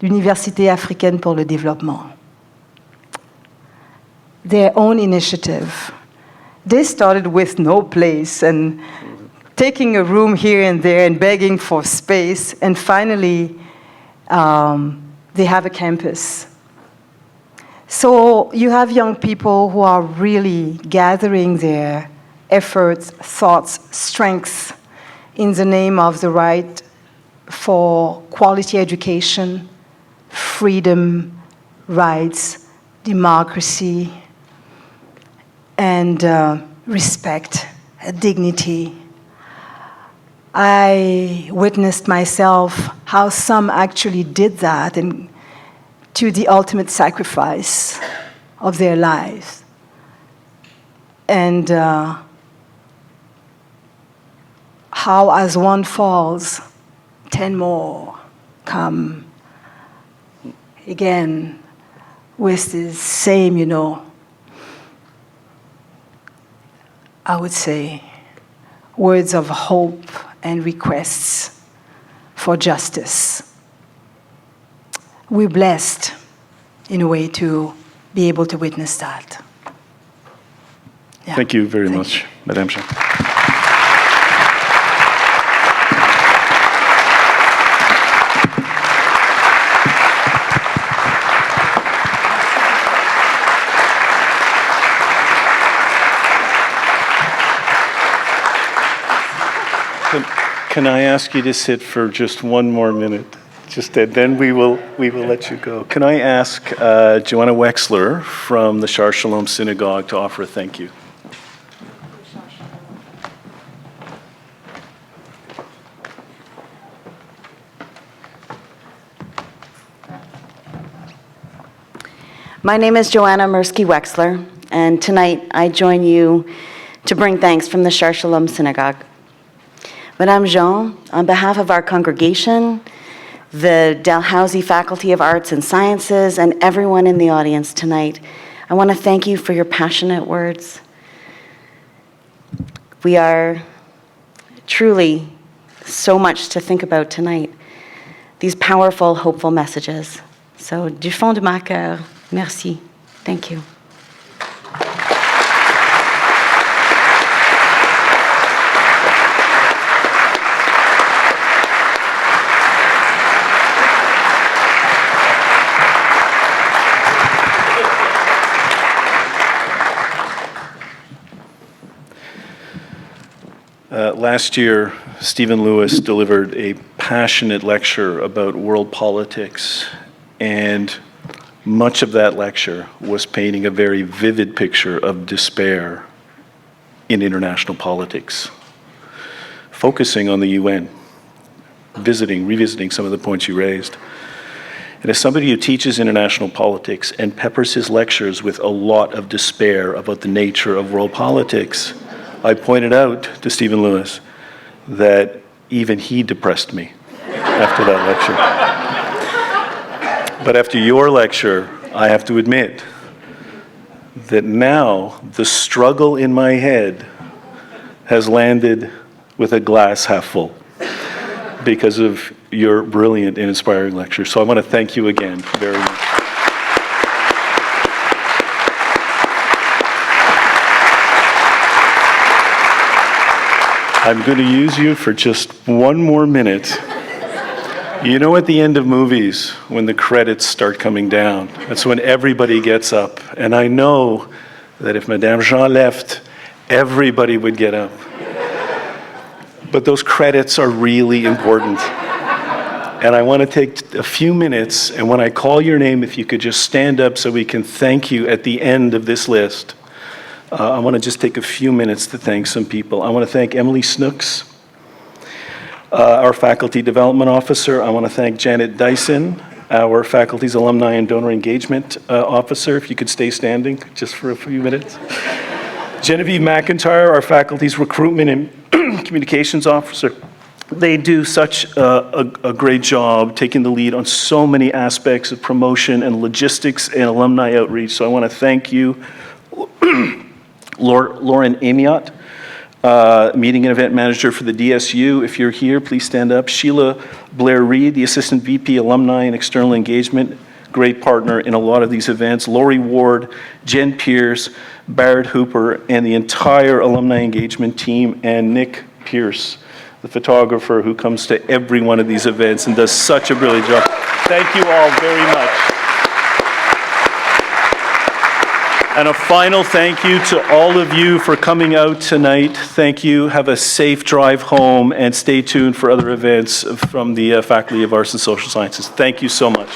l'Université africaine pour le développement. Their own initiative. They started with no place and taking a room here and there and begging for space, and finally they have a campus. So you have young people who are really gathering their efforts, thoughts, strengths in the name of the right for quality education, freedom, rights, democracy, and respect, dignity. I witnessed myself how some actually did that, and to the ultimate sacrifice of their lives. And how as one falls, 10 more come again with the same, I would say, words of hope and requests for justice. We're blessed, in a way, to be able to witness that. Yeah. Thank you very much, Madame Shaar. Can I ask you to sit for just one more minute? Then we will let you go. Can I ask Joanna Wexler from the Shaar Shalom Synagogue to offer a thank you? My name is Joanna Mirsky Wexler, and tonight I join you to bring thanks from the Shaar Shalom Synagogue. Madame Jean, on behalf of our congregation, the Dalhousie Faculty of Arts and Sciences, and everyone in the audience tonight, I want to thank you for your passionate words. We are truly so much to think about tonight, these powerful, hopeful messages. So, du fond de ma cœur, merci. Thank you. Last year, Stephen Lewis delivered a passionate lecture about world politics, and much of that lecture was painting a very vivid picture of despair in international politics, focusing on the UN, revisiting some of the points you raised. And as somebody who teaches international politics and peppers his lectures with a lot of despair about the nature of world politics, I pointed out to Stephen Lewis that even he depressed me after that lecture. But after your lecture, I have to admit that now the struggle in my head has landed with a glass half full because of your brilliant and inspiring lecture. So I want to thank you again very much. I'm going to use you for just one more minute. You know, at the end of movies, when the credits start coming down, that's when everybody gets up. And I know that if Madame Jean left, everybody would get up. But those credits are really important. And I want to take a few minutes, and when I call your name, if you could just stand up so we can thank you at the end of this list. I want to just take a few minutes to thank some people. I want to thank Emily Snooks, our Faculty Development Officer. I want to thank Janet Dyson, our Faculty's Alumni and Donor Engagement Officer. If you could stay standing just for a few minutes. Genevieve McIntyre, our Faculty's Recruitment and Communications Officer. They do such a great job taking the lead on so many aspects of promotion and logistics and alumni outreach. So I want to thank you. Lauren Amiot, Meeting and Event Manager for the DSU. If you're here, please stand up. Sheila Blair-Reed, the Assistant VP, Alumni and External Engagement, great partner in a lot of these events. Lori Ward, Jen Pierce, Barrett Hooper, and the entire Alumni Engagement team, and Nick Pierce, the photographer who comes to every one of these events and does such a brilliant job. Thank you all very much. And a final thank you to all of you for coming out tonight. Thank you. Have a safe drive home and stay tuned for other events from the Faculty of Arts and Social Sciences. Thank you so much.